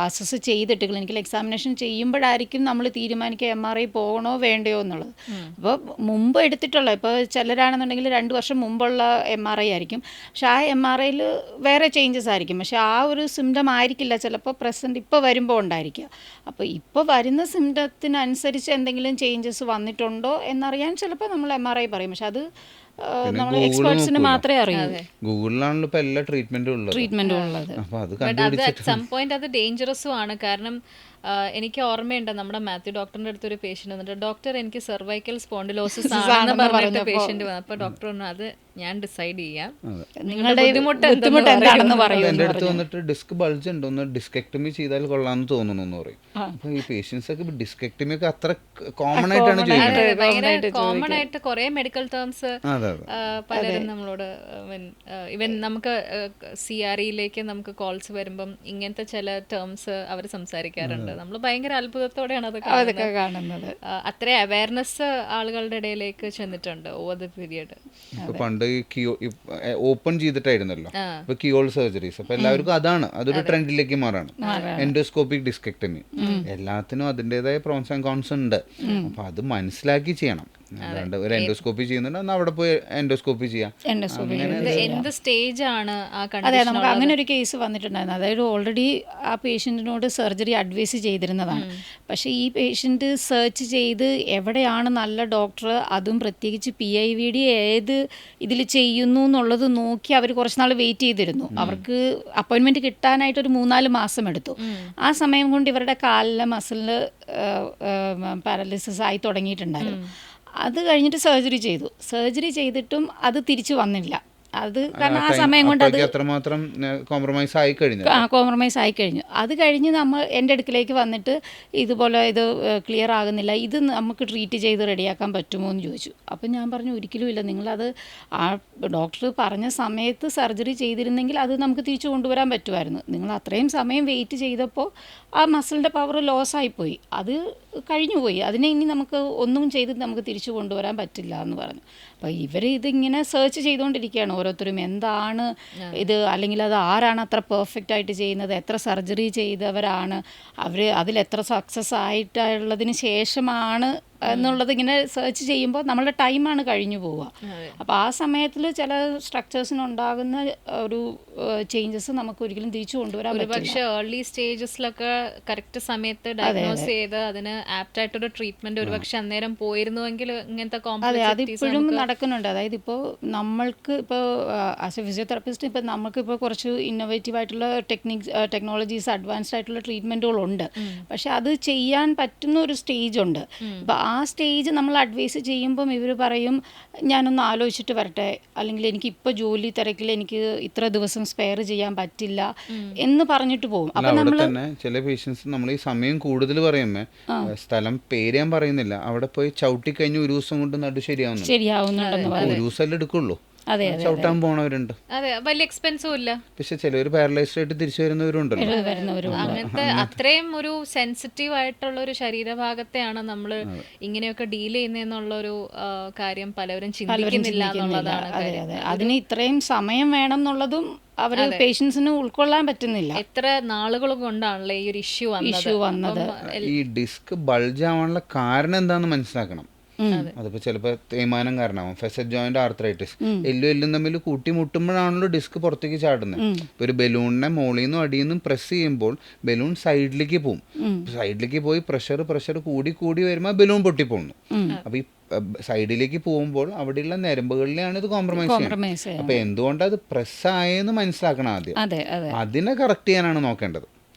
അസസ് ചെയ്തിട്ട് ക്ലിനിക്കൽ എക്സാമിനേഷൻ ചെയ്യുമ്പോഴായിരിക്കും നമ്മൾ തീരുമാനിക്കുക MRI പോകണോ വേണ്ടയോ എന്നുള്ളത്. അപ്പോൾ മുമ്പ് എടുത്തിട്ടുള്ള, ഇപ്പോൾ ചിലരാണെന്നുണ്ടെങ്കിൽ 2 വർഷം മുമ്പുള്ള MRI ആയിരിക്കും, പക്ഷെ ആ MRIയിൽ വേറെ ചേഞ്ചസ് ആയിരിക്കും, പക്ഷെ ആ ഒരു സിംറ്റം ആയിരിക്കില്ല ചിലപ്പോൾ പ്രസൻറ്റ് ഇപ്പോൾ വരുമ്പോൾ ഉണ്ടായിരിക്കുക. അപ്പോൾ ഇപ്പോൾ വരുന്ന സിംറ്റത്തിനനുസരിച്ച് എന്തെങ്കിലും ചേഞ്ചസ് വന്നിട്ടുണ്ടോ എന്നറിയാൻ ചിലപ്പോൾ നമ്മൾ MRI പറയും. പക്ഷെ അത് നമ്മൾ എക്സ്പേർട്സിന് മാത്രമേ അറിയൂ ഗൂഗിളിലാണല്ലോ ഇപ്പൊ എല്ലാ ട്രീറ്റ്മെന്റും ഉള്ളത്. അപ്പൊ അത് അത് അറ്റ് സം പോയിന്റ് അത് ഡേഞ്ചറസും ആണ്. കാരണം എനിക്ക് ഓർമ്മയുണ്ട് നമ്മുടെ മാത്യു ഡോക്ടറിന്റെ അടുത്ത് ഒരു പേഷ്യന്റ് വന്നിട്ട്, ഡോക്ടർ എനിക്ക് സെർവൈക്കൽ സ്പോണ്ടിലോസിസ് ആണെന്ന് പറഞ്ഞിട്ട് പേഷ്യന്റ് വന്നു. അപ്പൊ ഡോക്ടർ പറഞ്ഞു അത് ഞാൻ ഡിസൈഡ് ചെയ്യാം, നിങ്ങളുടെ ബുദ്ധിമുട്ട് എന്താണെന്ന് പറയും. എന്റെ അടുത്ത് വന്നിട്ട് ഡിസ്ക് ബൾജ് ഉണ്ട്, ഒന്ന് ഡിസ്കെക്ടമി ചെയ്താൽ കൊള്ളാന്ന് തോന്നുന്നു എന്ന് പറയും. അപ്പൊ ഈ പേഷ്യൻസ് ഒക്കെ ഡിസ്കെക്ടമി ഒക്കെ അത്ര കോമൺ ആയിട്ടാണ് ചോദിക്കുന്നത്. കോമൺ ആയിട്ട് കുറെ മെഡിക്കൽ ടേംസ് പലരും നമ്മളോട് ഇവൻ നമുക്ക് CREയിലേക്ക് നമുക്ക് കോൾസ് വരുമ്പം ഇങ്ങനത്തെ ചില ടേംസ് അവർ സംസാരിക്കാറുണ്ട്. നമ്മൾ ഭയങ്കര അത്ഭുതത്തോടെയാണ് അതൊക്കെ കാണുന്നത്. അത്ര അവയർനെസ് ആളുകളുടെ ഇടയിലേക്ക് ചെന്നിട്ടുണ്ട് ഓവർ ദ പീരിയഡ്. പണ്ട് ഓപ്പൺ ചെയ്തിട്ടായിരുന്നല്ലോ ഇപ്പൊ കിയോൾ സർജറീസ്. അപ്പൊ എല്ലാവർക്കും അതൊരു ട്രെൻഡിലേക്ക് മാറാണ്. എൻഡോസ്കോപ്പിക് ഡിസ്കെക്ടമി എല്ലാത്തിനും അതിൻ്റെതായ പ്രോൺസ് ആൻഡ് കോൺസ് ഉണ്ട്. അപ്പൊ അത് മനസ്സിലാക്കി ചെയ്യണം. അല്ലാണ്ട് ഒരു എൻഡോസ്കോപ്പി ചെയ്യുന്നുണ്ട് അവിടെ പോയി എൻഡോസ്കോപ്പി ചെയ്യാം. എന്ത് സ്റ്റേജ് ആണ്? അതെ, നമുക്ക് അങ്ങനെ ഒരു കേസ് വന്നിട്ടുണ്ടായിരുന്നു. അതായത് ഓൾറെഡി ആ പേഷ്യൻറ്റിനോട് സർജറി അഡ്വൈസ് ചെയ്തിരുന്നതാണ്. പക്ഷേ ഈ പേഷ്യൻറ്റ് സെർച്ച് ചെയ്ത് എവിടെയാണ് നല്ല ഡോക്ടർ, അതും പ്രത്യേകിച്ച് PIVD ഏത് ഇതിൽ ചെയ്യുന്നു എന്നുള്ളത് നോക്കി അവർ കുറച്ച് നാൾ വെയിറ്റ് ചെയ്തിരുന്നു. അവർക്ക് അപ്പോയിൻമെൻറ്റ് കിട്ടാനായിട്ടൊരു 3-4 മാസം എടുത്തു. ആ സമയം കൊണ്ട് ഇവരുടെ കാലിലെ മസിലിന് പാരലിസിസ് ആയി തുടങ്ങിയിട്ടുണ്ടായിരുന്നു. അത് കഴിഞ്ഞിട്ട് സർജറി ചെയ്തിട്ടും അത് തിരിച്ചു വന്നില്ല. അത് കാരണം ആ സമയം കൊണ്ട് അത് കോംപ്രമൈസ് ആയി കഴിഞ്ഞു. അത് കഴിഞ്ഞ് നമ്മൾ എൻ്റെ അടുക്കിലേക്ക് വന്നിട്ട് ഇതുപോലെ ഇത് ക്ലിയർ ആകുന്നില്ല, ഇത് നമുക്ക് ട്രീറ്റ് ചെയ്ത് റെഡിയാക്കാൻ പറ്റുമോ എന്ന് ചോദിച്ചു. അപ്പം ഞാൻ പറഞ്ഞു ഒരിക്കലും ഇല്ല, നിങ്ങളത് ആ ഡോക്ടർ പറഞ്ഞ സമയത്ത് സർജറി ചെയ്തിരുന്നെങ്കിൽ അത് നമുക്ക് തിരിച്ചു കൊണ്ടുവരാൻ പറ്റുമായിരുന്നു. നിങ്ങൾ അത്രയും സമയം വെയിറ്റ് ചെയ്തപ്പോൾ ആ മസിലിൻ്റെ പവർ ലോസ് ആയിപ്പോയി, അത് കഴിഞ്ഞുപോയി, അതിനെ ഇനി നമുക്ക് ഒന്നും ചെയ്ത് നമുക്ക് തിരിച്ചു കൊണ്ടുവരാൻ പറ്റില്ല എന്ന് പറഞ്ഞു. അപ്പോൾ ഇവർ ഇതിങ്ങനെ സെർച്ച് ചെയ്തുകൊണ്ടിരിക്കുകയാണ് ഓരോരുത്തരും, എന്താണ് ഇത്, അല്ലെങ്കിൽ അത് ആരാണ് അത്ര പെർഫെക്റ്റ് ആയിട്ട് ചെയ്യുന്നത്, എത്ര സർജറി ചെയ്തവരാണ് അവർ, അതിലെത്ര സക്സസ് ആയിട്ടുള്ളതിന് ശേഷമാണ് എന്നുള്ളത് ഇങ്ങനെ സെർച്ച് ചെയ്യുമ്പോൾ നമ്മളുടെ ടൈമാണ് കഴിഞ്ഞു പോവുക. അപ്പോൾ ആ സമയത്തിൽ ചില സ്ട്രക്ചേഴ്സിനുണ്ടാകുന്ന ഒരു ചേഞ്ചസ് നമുക്ക് ഒരിക്കലും തിരിച്ചു കൊണ്ടുവരാൻ പറ്റില്ല. പക്ഷേ ഏർലി സ്റ്റേജസിലൊക്കെ കറക്റ്റ് സമയത്ത് ഡയഗ്നോസ് ചെയ്ത് അതിന് ആപ്റ്റ് ആയിട്ടൊരു ട്രീറ്റ്മെന്റ് ഒരുപക്ഷെ അന്നേരം പോയിരുന്നുവെങ്കിൽ ഇങ്ങനത്തെ അതിപ്പോഴും നടക്കുന്നുണ്ട്. അതായത് ഇപ്പോൾ നമ്മൾക്ക് ഇപ്പോൾ ആസ് എ ഫിസിയോതെറാപ്പിസ്റ്റ് ഇപ്പോൾ നമുക്കിപ്പോൾ കുറച്ച് ഇന്നോവേറ്റീവ് ആയിട്ടുള്ള ടെക്നോളജീസ്, അഡ്വാൻസ്ഡ് ആയിട്ടുള്ള ട്രീറ്റ്മെൻറ്റുകളുണ്ട്. പക്ഷെ അത് ചെയ്യാൻ പറ്റുന്ന ഒരു സ്റ്റേജ് ഉണ്ട്. ഇപ്പോൾ ആ സ്റ്റേജ് നമ്മൾ അഡ്വൈസ് ചെയ്യുമ്പം ഇവർ പറയും ഞാനൊന്ന് ആലോചിച്ചിട്ട് വരട്ടെ, അല്ലെങ്കിൽ എനിക്ക് ഇപ്പോൾ ജോലി തിരക്കിൽ എനിക്ക് ഇത്ര ദിവസം സ്പെയർ ചെയ്യാൻ പറ്റില്ല എന്ന് പറഞ്ഞിട്ട് പോകും. അപ്പം നമ്മൾ ചില പേഷ്യൻസ് നമ്മൾ ഈ സമയം കൂടുതൽ പറയുമ്പോ സ്ഥലം പേര് ഞാൻ പറയുന്നില്ല, അവിടെ പോയി ചവിട്ടി കഴിഞ്ഞ് ഒരു ദിവസം കൊണ്ട് നടു ശരിയാവുന്നുണ്ടെന്ന് ഒരു ദിവസം എടുക്കുള്ളൂ. ചവിട്ടാൻ പോണവരുണ്ട്, വലിയ എക്സ്പെൻസീവ് ഇല്ല. പക്ഷെ ചിലവർ പാരലൈസ്ഡ് ആയിട്ട് തിരിച്ചു വരുന്നവരുണ്ടല്ലോ. അങ്ങനത്തെ അത്രയും ഒരു സെൻസിറ്റീവ് ആയിട്ടുള്ള ഒരു ശരീരഭാഗത്തെയാണ് നമ്മൾ ഇങ്ങനെയൊക്കെ ഡീൽ ചെയ്യുന്നതെന്നുള്ളൊരു കാര്യം പലവരും ചിന്തിക്കുന്നില്ല എന്നുള്ളതാണ്. അതിന് ഇത്രയും സമയം വേണം എന്നുള്ളതും അവർ പേഷ്യൻസിന് ഉൾക്കൊള്ളാൻ പറ്റുന്നില്ല. എത്ര നാളുകൾ കൊണ്ടാണല്ലേ ഈ ഒരു ഇഷ്യൂ വന്നത്. ഈ ഡിസ്ക് ബൾജ് ആവാനുള്ള കാരണം എന്താണെന്ന് മനസ്സിലാക്കണം. അതിപ്പോ ചിലപ്പോൾ തേയ്മാനം കാരണമാവും, ഫെസറ്റ് ജോയിന്റ് ആർത്രൈറ്റിസ്, എല്ലും തമ്മിൽ കൂട്ടിമുട്ടുമ്പോഴാണല്ലോ ഡിസ്ക് പുറത്തേക്ക് ചാടുന്നത്. ഇപ്പൊ ഒരു ബലൂണിനെ മോളിൽ നിന്നും അടിയിൽ നിന്നും പ്രസ് ചെയ്യുമ്പോൾ ബലൂൺ സൈഡിലേക്ക് പോകും. സൈഡിലേക്ക് പോയി പ്രഷർ കൂടി വരുമ്പോൾ ബലൂൺ പൊട്ടിപ്പോകുന്നു. അപ്പൊ ഈ സൈഡിലേക്ക് പോകുമ്പോൾ അവിടെയുള്ള ഞരമ്പുകളിലാണ് ഇത് കോംപ്രമൈസ് ചെയ്യുന്നത്. അപ്പൊ എന്തുകൊണ്ടാണ് അത് പ്രസ് ആയെന്ന് മനസ്സിലാക്കണം ആദ്യം. അതിനെ കറക്റ്റ് ചെയ്യാനാണ് നോക്കേണ്ടത്.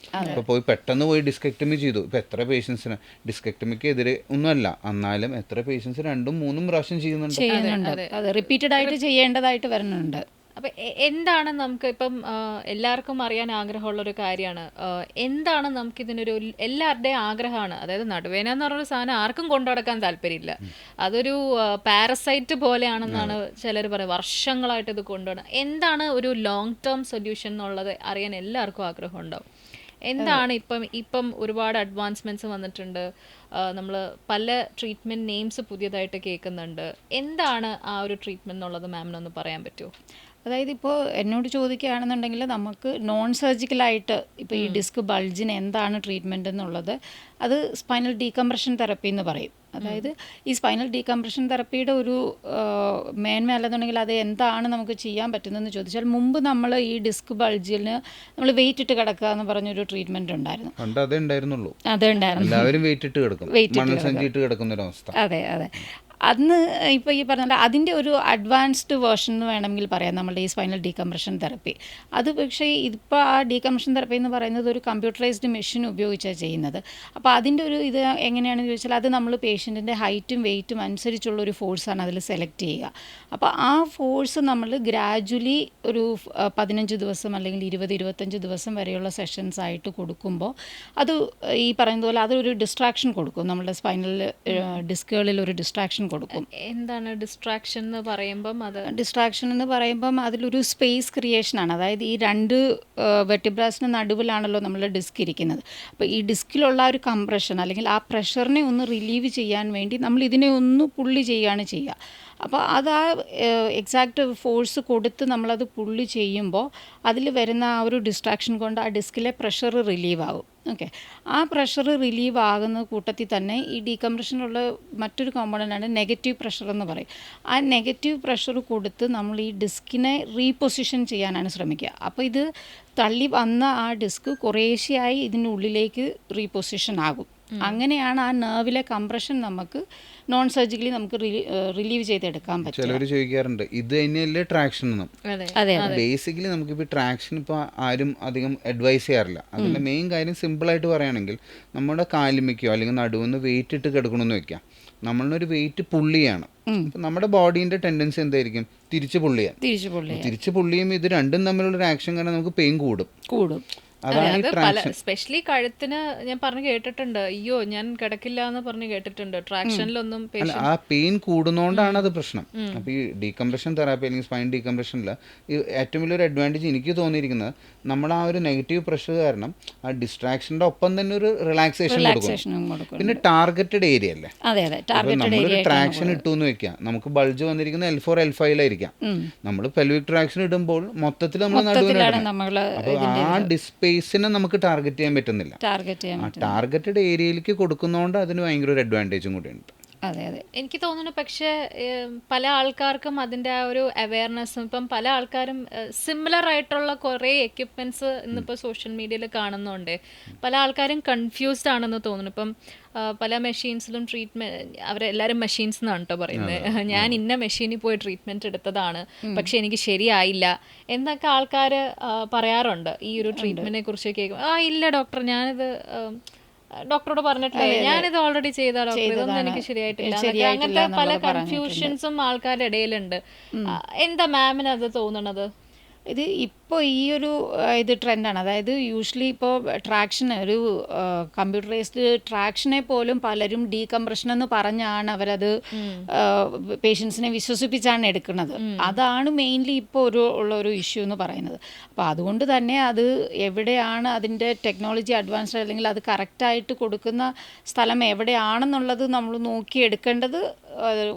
ഇപ്പോൾ പോയി പെട്ടെന്ന് പോയി ഡിസ്കെക്ടമി ചെയ്തു. ഇപ്പോൾ എത്ര പേഷ്യൻസിന് ഡിസ്കെക്ടമിക്ക് എതിരെ ഒന്നുമല്ല, എന്നാലും എത്ര പേഷ്യൻസ് 2-3 പ്രാവശ്യം ചെയ്യുന്നുണ്ട്. റിപ്പീറ്റഡ് ആയിട്ട് ചെയ്യേണ്ടതായിട്ട് വരുന്നുണ്ട്. അപ്പം എന്താണ് നമുക്ക് ഇപ്പം എല്ലാവർക്കും അറിയാൻ ആഗ്രഹമുള്ളൊരു കാര്യമാണ്, എന്താണ് നമുക്കിതിനൊരു എല്ലാവരുടെയും ആഗ്രഹമാണ്. അതായത് നടുവേന എന്ന് പറഞ്ഞൊരു സാധനം ആർക്കും കൊണ്ടുനടക്കാൻ താല്പര്യമില്ല, അതൊരു പാരസൈറ്റ് പോലെയാണെന്നാണ് ചിലർ പറയുന്നത്. വർഷങ്ങളായിട്ട് ഇത് കൊണ്ടുപോകണം. എന്താണ് ഒരു ലോങ് ടേം സൊല്യൂഷൻ എന്നുള്ളത് അറിയാൻ എല്ലാവർക്കും ആഗ്രഹമുണ്ടാവും. എന്താണ് ഇപ്പം ഒരുപാട് അഡ്വാൻസ്മെൻറ്റ്സ് വന്നിട്ടുണ്ട്, നമ്മൾ പല ട്രീറ്റ്മെൻറ്റ് നെയിംസ് പുതിയതായിട്ട് കേൾക്കുന്നുണ്ട്. എന്താണ് ആ ഒരു ട്രീറ്റ്മെൻറ്റ് എന്നുള്ളത് മാമിനൊന്ന് പറയാൻ പറ്റുമോ? അതായത് ഇപ്പോൾ എന്നോട് ചോദിക്കുകയാണെന്നുണ്ടെങ്കിൽ നമുക്ക് നോൺ സർജിക്കലായിട്ട് ഇപ്പോൾ ഈ ഡിസ്ക് ബൾജിന് എന്താണ് ട്രീറ്റ്മെൻറ്റ് എന്നുള്ളത്, അത് സ്പൈനൽ ഡീകംപ്രഷൻ തെറപ്പി എന്ന് പറയും. അതായത് ഈ സ്പൈനൽ ഡീകംപ്രഷൻ തെറപ്പിയുടെ ഒരു മേന്മയല്ലെന്നുണ്ടെങ്കിൽ അത് എന്താണ് നമുക്ക് ചെയ്യാൻ പറ്റുന്നതെന്ന് ചോദിച്ചാൽ, മുമ്പ് നമ്മൾ ഈ ഡിസ്ക് ബൾജിന് നമ്മൾ വെയിറ്റ് ഇട്ട് കിടക്കുക എന്ന് പറഞ്ഞൊരു ട്രീറ്റ്മെൻറ്റ് ഉണ്ടായിരുന്നു. അതുണ്ടായിരുന്നു. അതെ, അതെ. അന്ന് ഇപ്പോൾ ഈ പറഞ്ഞ അതിൻ്റെ ഒരു അഡ്വാൻസ്ഡ് വേർഷൻ എന്ന് വേണമെങ്കിൽ പറയാം നമ്മുടെ ഈ സ്പൈനൽ ഡീകംപ്രഷൻ തെറപ്പി. അത് പക്ഷേ ഇപ്പോൾ ആ ഡീകംപ്രഷൻ തെറപ്പി എന്ന് പറയുന്നത് ഒരു കമ്പ്യൂട്ടറൈസ്ഡ് മെഷീൻ ഉപയോഗിച്ചാണ് ചെയ്യുന്നത്. അപ്പോൾ അതിൻ്റെ ഒരു ഇത് എങ്ങനെയാണെന്ന് ചോദിച്ചാൽ അത് നമ്മൾ പേഷ്യൻറ്റിൻ്റെ ഹൈറ്റും വെയ്റ്റും അനുസരിച്ചുള്ള ഒരു ഫോഴ്സാണ് അതിൽ സെലക്ട് ചെയ്യുക. അപ്പോൾ ആ ഫോഴ്സ് നമ്മൾ ഗ്രാജുവലി ഒരു 15 ദിവസം അല്ലെങ്കിൽ 20-25 ദിവസം വരെയുള്ള സെഷൻസ് ആയിട്ട് കൊടുക്കുമ്പോൾ അത് ഈ പറയുന്ന പോലെ അതൊരു ഡിസ്ട്രാക്ഷൻ കൊടുക്കും, നമ്മുടെ സ്പൈനൽ ഡിസ്കുകളിൽ ഒരു ഡിസ്ട്രാക്ഷൻ കൊടുക്കും. എന്താണ് ഡിസ്ട്രാക്ഷൻ എന്ന് പറയുമ്പം? അത് ഡിസ്ട്രാക്ഷൻ എന്ന് പറയുമ്പം അതിലൊരു സ്പേസ് ക്രിയേഷനാണ്. അതായത് ഈ രണ്ട് വെർട്ടിബ്രാസിന് നടുവിലാണല്ലോ നമ്മൾ ഡിസ്ക് ഇരിക്കുന്നത്. അപ്പോൾ ഈ ഡിസ്കിലുള്ള ഒരു കംപ്രഷൻ അല്ലെങ്കിൽ ആ പ്രഷറിനെ ഒന്ന് റിലീവ് ചെയ്യാൻ വേണ്ടി നമ്മൾ ഇതിനെ ഒന്ന് പുള്ളി ചെയ്യുകയാണ് ചെയ്യുക. അപ്പോൾ അത് ആ എക്സാക്റ്റ് ഫോഴ്സ് കൊടുത്ത് നമ്മളത് പുള്ളി ചെയ്യുമ്പോൾ അതിൽ വരുന്ന ആ ഒരു ഡിസ്ട്രാക്ഷൻ കൊണ്ട് ആ ഡിസ്കിലെ പ്രഷർ റിലീവ് ആകും. ഓക്കെ, ആ പ്രഷർ റിലീവ് ആകുന്ന കൂട്ടത്തിൽ തന്നെ ഈ ഡീകംപ്രഷനുള്ള മറ്റൊരു കോമ്പണൻ്റാണ് നെഗറ്റീവ് പ്രഷർ എന്ന് പറയും. ആ നെഗറ്റീവ് പ്രഷർ കൊടുത്ത് നമ്മൾ ഈ ഡിസ്കിനെ റീപൊസിഷൻ ചെയ്യാനാണ് ശ്രമിക്കുക. അപ്പോൾ ഇത് തള്ളി വന്ന ആ ഡിസ്ക് കുറേശ്ശെയായി ഇതിനുള്ളിലേക്ക് റീപൊസിഷൻ ആകും. അങ്ങനെയാണ് ആ നെർവിലെ കംപ്രഷൻ നമുക്ക് നോൺ സർജിക്കലി നമുക്ക് റിലീവ് ചെയ്തെടുക്കാൻ പറ്റും. ചിലവർ ചോദിക്കാറുണ്ട് ഇത് തന്നെയല്ലേ ട്രാക്ഷൻ എന്നും. അതെ, ബേസിക്കലി നമുക്കിപ്പോൾ ട്രാക്ഷൻ ഇപ്പോൾ ആരും അധികം അഡ്വൈസ് ചെയ്യാറില്ല. അതിൻ്റെ മെയിൻ കാര്യം സിമ്പിളായിട്ട് പറയുകയാണെങ്കിൽ നമ്മുടെ കാലിമയ്ക്കോ അല്ലെങ്കിൽ നടുവെന്ന് വെയിറ്റ് ഇട്ട് കിടക്കണമെന്ന് വെക്കാം. നമ്മളൊരു വെയിറ്റ് പുള്ളിയാണ്. അപ്പം നമ്മുടെ ബോഡീൻ്റെ ടെൻഡൻസി എന്തായിരിക്കും? തിരിച്ച് പുള്ളി ചെയ്യുമ്പോൾ ഇത് രണ്ടും തമ്മിലുള്ള ഒരു ആക്ഷൻ കാരണം നമുക്ക് പെയിൻ കൂടും. സ്പെഷ്യലി കഴുത്തിന് ഞാൻ പറഞ്ഞു കേട്ടിട്ടുണ്ട്, അയ്യോ ഞാൻ കിടക്കില്ല എന്ന് പറഞ്ഞു കേട്ടിട്ടുണ്ട്. ട്രാക്ഷനിലൊന്നും ആ പെയിൻ കൂടുന്നോണ്ടാണ് അത് പ്രശ്നം. അപ്പൊ ഈ ഡീകംപ്രഷൻ തെറാപ്പി അല്ലെങ്കിൽ സ്പൈൻ ഡീകംപ്രഷനിൽ ഏറ്റവും വലിയൊരു അഡ്വാൻറ്റേജ് എനിക്ക് തോന്നിയിരിക്കുന്നത് നമ്മൾ ആ ഒരു നെഗറ്റീവ് പ്രഷർ കാരണം ആ ഡിസ്ട്രാക്ഷൻ്റെ ഒപ്പം തന്നെ ഒരു റിലാക്സേഷൻ കൊടുക്കും. പിന്നെ ടാർഗറ്റഡ് ഏരിയ അല്ലേ, നമ്മളൊരു ട്രാക്ഷൻ ഇട്ടു എന്ന് വെക്കാം, നമുക്ക് ബൾജ് വന്നിരിക്കുന്ന L4 L5 നമ്മൾ പെൽവിക് ട്രാക്ഷൻ ഇടുമ്പോൾ മൊത്തത്തിൽ നമ്മൾ നടുവിലാണ്. അപ്പോൾ ആ ഡിസ്പേസിനെ നമുക്ക് ടാർഗറ്റ് ചെയ്യാൻ പറ്റുന്നില്ല. ടാർഗറ്റഡ് ഏരിയയിലേക്ക് കൊടുക്കുന്നതുകൊണ്ട് അതിന് ഭയങ്കര ഒരു അഡ്വാൻറ്റേജും കൂടിയുണ്ട്. അതെ. എനിക്ക് തോന്നുന്നു പക്ഷേ പല ആൾക്കാർക്കും അതിൻ്റെ ആ ഒരു അവയർനെസ്സും, ഇപ്പം പല ആൾക്കാരും സിമിലർ ആയിട്ടുള്ള കുറേ എക്യുപ്മെൻറ്റ്സ് ഇന്നിപ്പോൾ സോഷ്യൽ മീഡിയയിൽ കാണുന്നുണ്ട്. പല ആൾക്കാരും കൺഫ്യൂസ്ഡ് ആണെന്ന് തോന്നുന്നു. ഇപ്പം പല മെഷീൻസിലും ട്രീറ്റ്മെൻറ്റ് അവരെല്ലാവരും മെഷീൻസ് എന്നാണ് കേട്ടോ പറയുന്നത്. ഞാൻ ഇന്ന മെഷീനിൽ പോയി ട്രീറ്റ്മെൻറ്റ് എടുത്തതാണ്, പക്ഷെ എനിക്ക് ശരിയായില്ല എന്നൊക്കെ ആൾക്കാർ പറയാറുണ്ട്. ഈ ഒരു ട്രീറ്റ്മെൻറ്റിനെ കുറിച്ച് കേൾക്കും, ഇല്ല ഡോക്ടർ ഞാനിത് ഡോക്ടറോട് പറഞ്ഞിട്ടില്ല, ഞാനിത് ഓൾറെഡി ചെയ്ത ഡോക്ടർ, ഇതൊന്നും എനിക്ക് ശരിയായിട്ടില്ല. അങ്ങനത്തെ പല കൺഫ്യൂഷൻസും ആൾക്കാരുടെ ഇടയിലുണ്ട്. എന്താ മാമിന് അത് തോന്നണത്? ഇത് ഇപ്പോൾ ഈ ഒരു ഇത് ട്രെൻഡാണ്. അതായത് യൂഷ്വലി ഇപ്പോൾ ട്രാക്ഷൻ ഒരു കമ്പ്യൂട്ടറൈസ്ഡ് ട്രാക്ഷനെ പോലും പലരും ഡീകംപ്രഷൻ എന്ന് പറഞ്ഞാണ് അവരത് പേഷ്യൻസിനെ വിശ്വസിപ്പിച്ചാണ് എടുക്കുന്നത്. അതാണ് മെയിൻലി ഇപ്പോൾ ഉള്ളൊരു ഇഷ്യൂ എന്ന് പറയുന്നത്. അപ്പോൾ അതുകൊണ്ട് തന്നെ അത് എവിടെയാണ് അതിൻ്റെ ടെക്നോളജി അഡ്വാൻസ്ഡ് അല്ലെങ്കിൽ അത് കറക്റ്റായിട്ട് കൊടുക്കുന്ന സ്ഥലം എവിടെയാണെന്നുള്ളത് നമ്മൾ നോക്കിയെടുക്കേണ്ടത്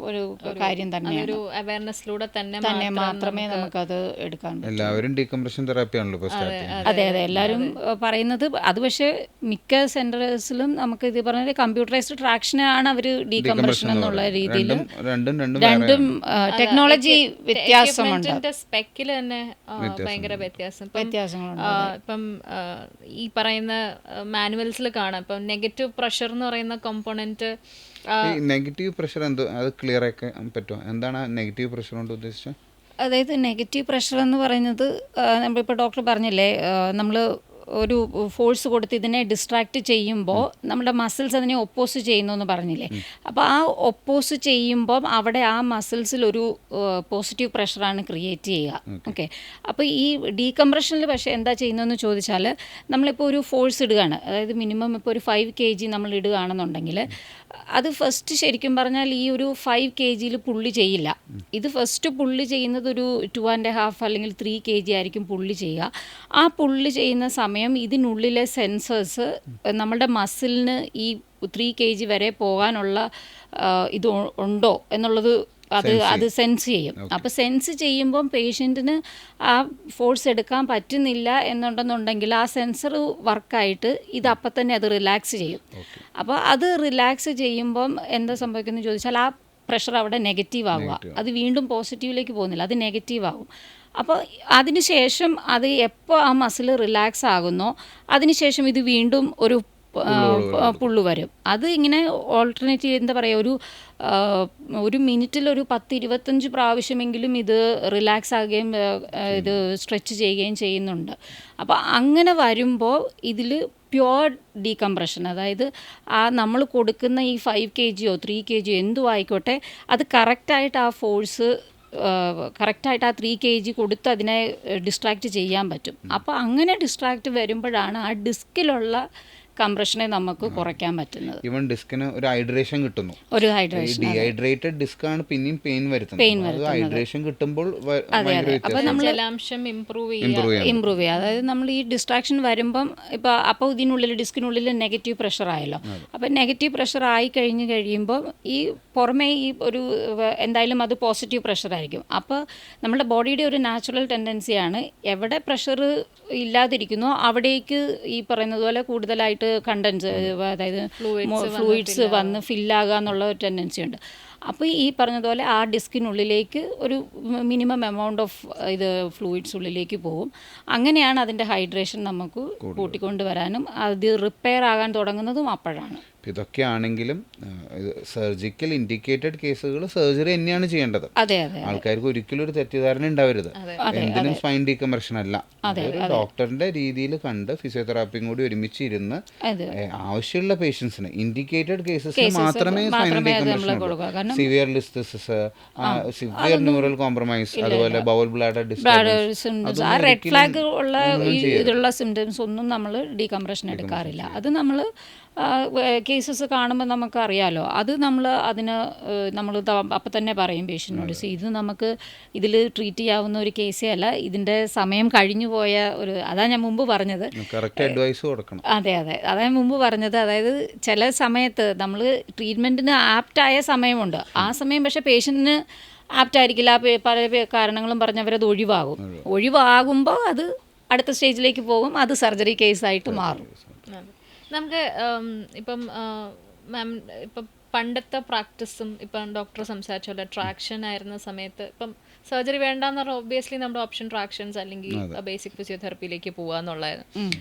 ഒരു കാര്യം തന്നെയാണ്. ഒരു അവയർനെസ്സിലൂടെ തന്നെ മാത്രമേ നമുക്കത് എടുക്കാൻ പറ്റൂ. എല്ലാവരും ഡീകംപ്രഷൻ തെറാപ്പി ആണല്ലോ. അതെ, എല്ലാവരും പറയുന്നത് അത്. പക്ഷേ മിക്ക സെന്റേഴ്സിലും നമുക്ക് ഇത് പറഞ്ഞ കമ്പ്യൂട്ടറൈസ്ഡ് ട്രാക്ഷനാണ് അവർ ഡീകംപ്രഷൻ എന്നുള്ള രീതിയിൽ രണ്ടും ടെക്നോളജി വ്യത്യാസമുണ്ട്. സ്പെക്കിൽ തന്നെ ഭയങ്കര വ്യത്യാസങ്ങളുണ്ട്. ഇപ്പം ഈ പറയുന്ന മാനുവൽസിൽ കാണാം, ഇപ്പം നെഗറ്റീവ് പ്രഷർ എന്ന് പറയുന്ന കോമ്പോണന്റ്. നെഗറ്റീവ് പ്രഷർ എന്തോ അത് ക്ലിയർ ആക്കാൻ പറ്റുമോ? എന്താണ് നെഗറ്റീവ് പ്രഷർ കൊണ്ട് ഉദ്ദേശിച്ചത്? അതായത് നെഗറ്റീവ് പ്രഷർ എന്ന് പറയുന്നത് നമ്മളിപ്പോൾ ഡോക്ടർ പറഞ്ഞില്ലേ, നമ്മൾ ഒരു ഫോഴ്സ് കൊടുത്ത് ഇതിനെ ഡിസ്ട്രാക്റ്റ് ചെയ്യുമ്പോൾ നമ്മുടെ മസിൽസ് അതിനെ ഒപ്പോസ് ചെയ്യുന്നു എന്ന് പറഞ്ഞില്ലേ. അപ്പോൾ ആ ഒപ്പോസ് ചെയ്യുമ്പം അവിടെ ആ മസിൽസിൽ ഒരു പോസിറ്റീവ് പ്രഷറാണ് ക്രിയേറ്റ് ചെയ്യുക. ഓക്കെ, അപ്പോൾ ഈ ഡീകംപ്രഷനിൽ പക്ഷേ എന്താ ചെയ്യുന്നതെന്ന് ചോദിച്ചാൽ നമ്മളിപ്പോൾ ഒരു ഫോഴ്സ് ഇടുകയാണ്, അതായത് മിനിമം ഇപ്പോൾ ഒരു 5 kg നമ്മൾ ഇടുകയാണെന്നുണ്ടെങ്കിൽ അത് ഫസ്റ്റ് ശരിക്കും പറഞ്ഞാൽ ഈ ഒരു 5 kg പുള്ളി ചെയ്യില്ല. ഇത് ഫസ്റ്റ് പുള്ളി ചെയ്യുന്നത് ഒരു 2.5 അല്ലെങ്കിൽ 3 kg ആയിരിക്കും പുള്ളി ചെയ്യുക. ആ പുള്ളി ചെയ്യുന്ന സമയം ഇതിനുള്ളിലെ സെൻസേഴ്സ് നമ്മളുടെ മസിലിന് ഈ 3 kg വരെ പോകാനുള്ള ഇത് ഉണ്ടോ എന്നുള്ളത് അത് സെൻസ് ചെയ്യും. അപ്പോൾ സെൻസ് ചെയ്യുമ്പം പേഷ്യൻറ്റിന് ആ ഫോഴ്സ് എടുക്കാൻ പറ്റുന്നില്ല എന്നുണ്ടെന്നുണ്ടെങ്കിൽ ആ സെൻസർ വർക്കായിട്ട് ഇത് അപ്പം തന്നെ അത് റിലാക്സ് ചെയ്യും. അപ്പോൾ അത് റിലാക്സ് ചെയ്യുമ്പം എന്താ സംഭവിക്കുന്നത് ചോദിച്ചാൽ ആ പ്രഷർ അവിടെ നെഗറ്റീവ് ആവുക, അത് വീണ്ടും പോസിറ്റീവിലേക്ക് പോകുന്നില്ല, അത് നെഗറ്റീവ് ആകും. അപ്പോൾ അതിനുശേഷം അത് എപ്പോൾ ആ മസിൽ റിലാക്സ് ആകുന്നോ അതിനുശേഷം ഇത് വീണ്ടും ഒരു പുള്ളു വരും. അത് ഇങ്ങനെ ഓൾട്ടർനേറ്റ് എന്താ പറയുക, ഒരു മിനിറ്റിൽ ഒരു 10-25 പ്രാവശ്യമെങ്കിലും ഇത് റിലാക്സ് ആകുകയും ഇത് സ്ട്രെച്ച് ചെയ്യുകയും ചെയ്യുന്നുണ്ട്. അപ്പോൾ അങ്ങനെ വരുമ്പോൾ ഇതിൽ പ്യുവർ ഡീകംപ്രഷൻ, അതായത് നമ്മൾ കൊടുക്കുന്ന ഈ 5 kg 3 kg എന്തും ആയിക്കോട്ടെ, അത് കറക്റ്റായിട്ട് ആ ഫോഴ്സ് കറക്റ്റായിട്ട് ആ 3 kg കൊടുത്ത് അതിനെ ഡിസ്ട്രാക്റ്റ് ചെയ്യാൻ പറ്റും. അപ്പോൾ അങ്ങനെ ഡിസ്ട്രാക്റ്റ് വരുമ്പോഴാണ് ആ ഡിസ്കിലുള്ള കംപ്രഷനെ നമുക്ക് കുറയ്ക്കാൻ പറ്റുന്നത്. ഈവൻ ഡിസ്കിന് ഒരു ഹൈഡ്രേഷൻ കിട്ടുന്നു. ഒരു ഹൈഡ്രേഷൻ, ഡീഹൈഡ്രേറ്റഡ് ഡിസ്ക് ആണ് പിന്നെയും പെയിൻ വരുത്തുന്നത്. ഹൈഡ്രേഷൻ കിട്ടുമ്പോൾ അപ്പോൾ നമ്മൾ ജലാംശം ഇംപ്രൂവ് ചെയ്യുക. അതായത് നമ്മൾ ഈ ഡിസ്ട്രാക്ഷൻ വരുമ്പം അപ്പോൾ ഇതിനുള്ളിൽ ഡിസ്കിനുള്ളിൽ നെഗറ്റീവ് പ്രഷർ ആയല്ലോ. അപ്പോൾ നെഗറ്റീവ് പ്രഷർ ആയി കഴിയുമ്പോൾ ഈ പുറമേ ഈ ഒരു എന്തായാലും അത് പോസിറ്റീവ് പ്രഷർ ആയിരിക്കും. അപ്പോൾ നമ്മുടെ ബോഡിയുടെ ഒരു നാച്ചുറൽ ടെൻഡൻസിയാണ് എവിടെ പ്രഷർ ഇല്ലാതിരിക്കുന്നോ അവിടേക്ക് ഈ പറയുന്നത് പോലെ കൂടുതലായിട്ട് കണ്ടൻസ്, അതായത് ഫ്ലൂയിഡ്സ് വന്ന് ഫില്ലാകുക എന്നുള്ള ഒരു ടെൻഡൻസി ഉണ്ട്. അപ്പോൾ ഈ പറഞ്ഞതുപോലെ ആ ഡിസ്കിനുള്ളിലേക്ക് ഒരു മിനിമം എമൗണ്ട് ഓഫ് ഇത് ഫ്ലൂയിഡ്സ് ഉള്ളിലേക്ക് പോകും. അങ്ങനെയാണ് അതിൻ്റെ ഹൈഡ്രേഷൻ നമുക്ക് കൂട്ടിക്കൊണ്ടുവരാനും അത് റിപ്പയർ ആകാൻ തുടങ്ങുന്നതും അപ്പോഴാണ്. ഇതൊക്കെ ആണെങ്കിലും സർജിക്കൽ ഇൻഡിക്കേറ്റഡ് കേസുകൾ സർജറി തന്നെയാണ് ചെയ്യേണ്ടത്. ആൾക്കാർക്ക് ഒരിക്കലും ഒരു തെറ്റിദ്ധാരണ ഉണ്ടാവരുത്. എന്തിനും സ്പൈൻ ഡീകംപ്രഷൻ അല്ല, ഡോക്ടറിന്റെ രീതിയിൽ കണ്ട് ഫിസിയോതെറാപ്പിയും കൂടി ഒരുമിച്ച് ഇരുന്ന് ആവശ്യമുള്ള പേഷ്യൻസിന് ഇൻഡിക്കേറ്റഡ് കേസസിന് മാത്രമേ spinal decompression, severe listhesis, severe neural compromise, അതുപോലെ bowel bladder disturbance, red flag ഉള്ള ഇതുള്ള സിംറ്റംസ് ഒന്നും നമ്മൾ ഡീകംപ്രഷൻ എടുക്കാറില്ല. അത് നമ്മൾ കേസസ് കാണുമ്പോൾ നമുക്കറിയാലോ, അത് നമ്മൾ അപ്പം തന്നെ പറയും പേഷ്യൻറ്റിനോട്, ഇത് നമുക്ക് ഇതിൽ ട്രീറ്റ് ചെയ്യാവുന്ന ഒരു കേസേ അല്ല, ഇതിൻ്റെ സമയം കഴിഞ്ഞു പോയ ഒരു, അതാണ് ഞാൻ മുമ്പ് പറഞ്ഞത്. അതെ അതാണ് മുമ്പ് പറഞ്ഞത്. അതായത് ചില സമയത്ത് നമ്മൾ ട്രീറ്റ്മെൻറ്റിന് ആപ്റ്റായ സമയമുണ്ട്, ആ സമയം പക്ഷേ പേഷ്യൻറ്റിന് ആപ്റ്റായിരിക്കില്ല. പല കാരണങ്ങളും പറഞ്ഞവരത് ഒഴിവാകുമ്പോൾ അത് അടുത്ത സ്റ്റേജിലേക്ക് പോകും, അത് സർജറി കേസായിട്ട് മാറും. നമുക്ക് ഇപ്പം മാം ഇപ്പം പണ്ടത്തെ പ്രാക്ടീസും ഇപ്പം ഡോക്ടർ സംസാരിച്ചല്ലോ, ട്രാക്ഷൻ ആയിരുന്ന സമയത്ത് ഇപ്പം സർജറി വേണ്ടാന്ന് പറഞ്ഞാൽ ഒബ്വിയസ്ലി നമ്മുടെ ഓപ്ഷൻ ട്രാക്ഷൻസ് അല്ലെങ്കിൽ ബേസിക് ഫിസിയോതെറാപ്പിയിലേക്ക് പോകുക എന്നുള്ളതായിരുന്നു.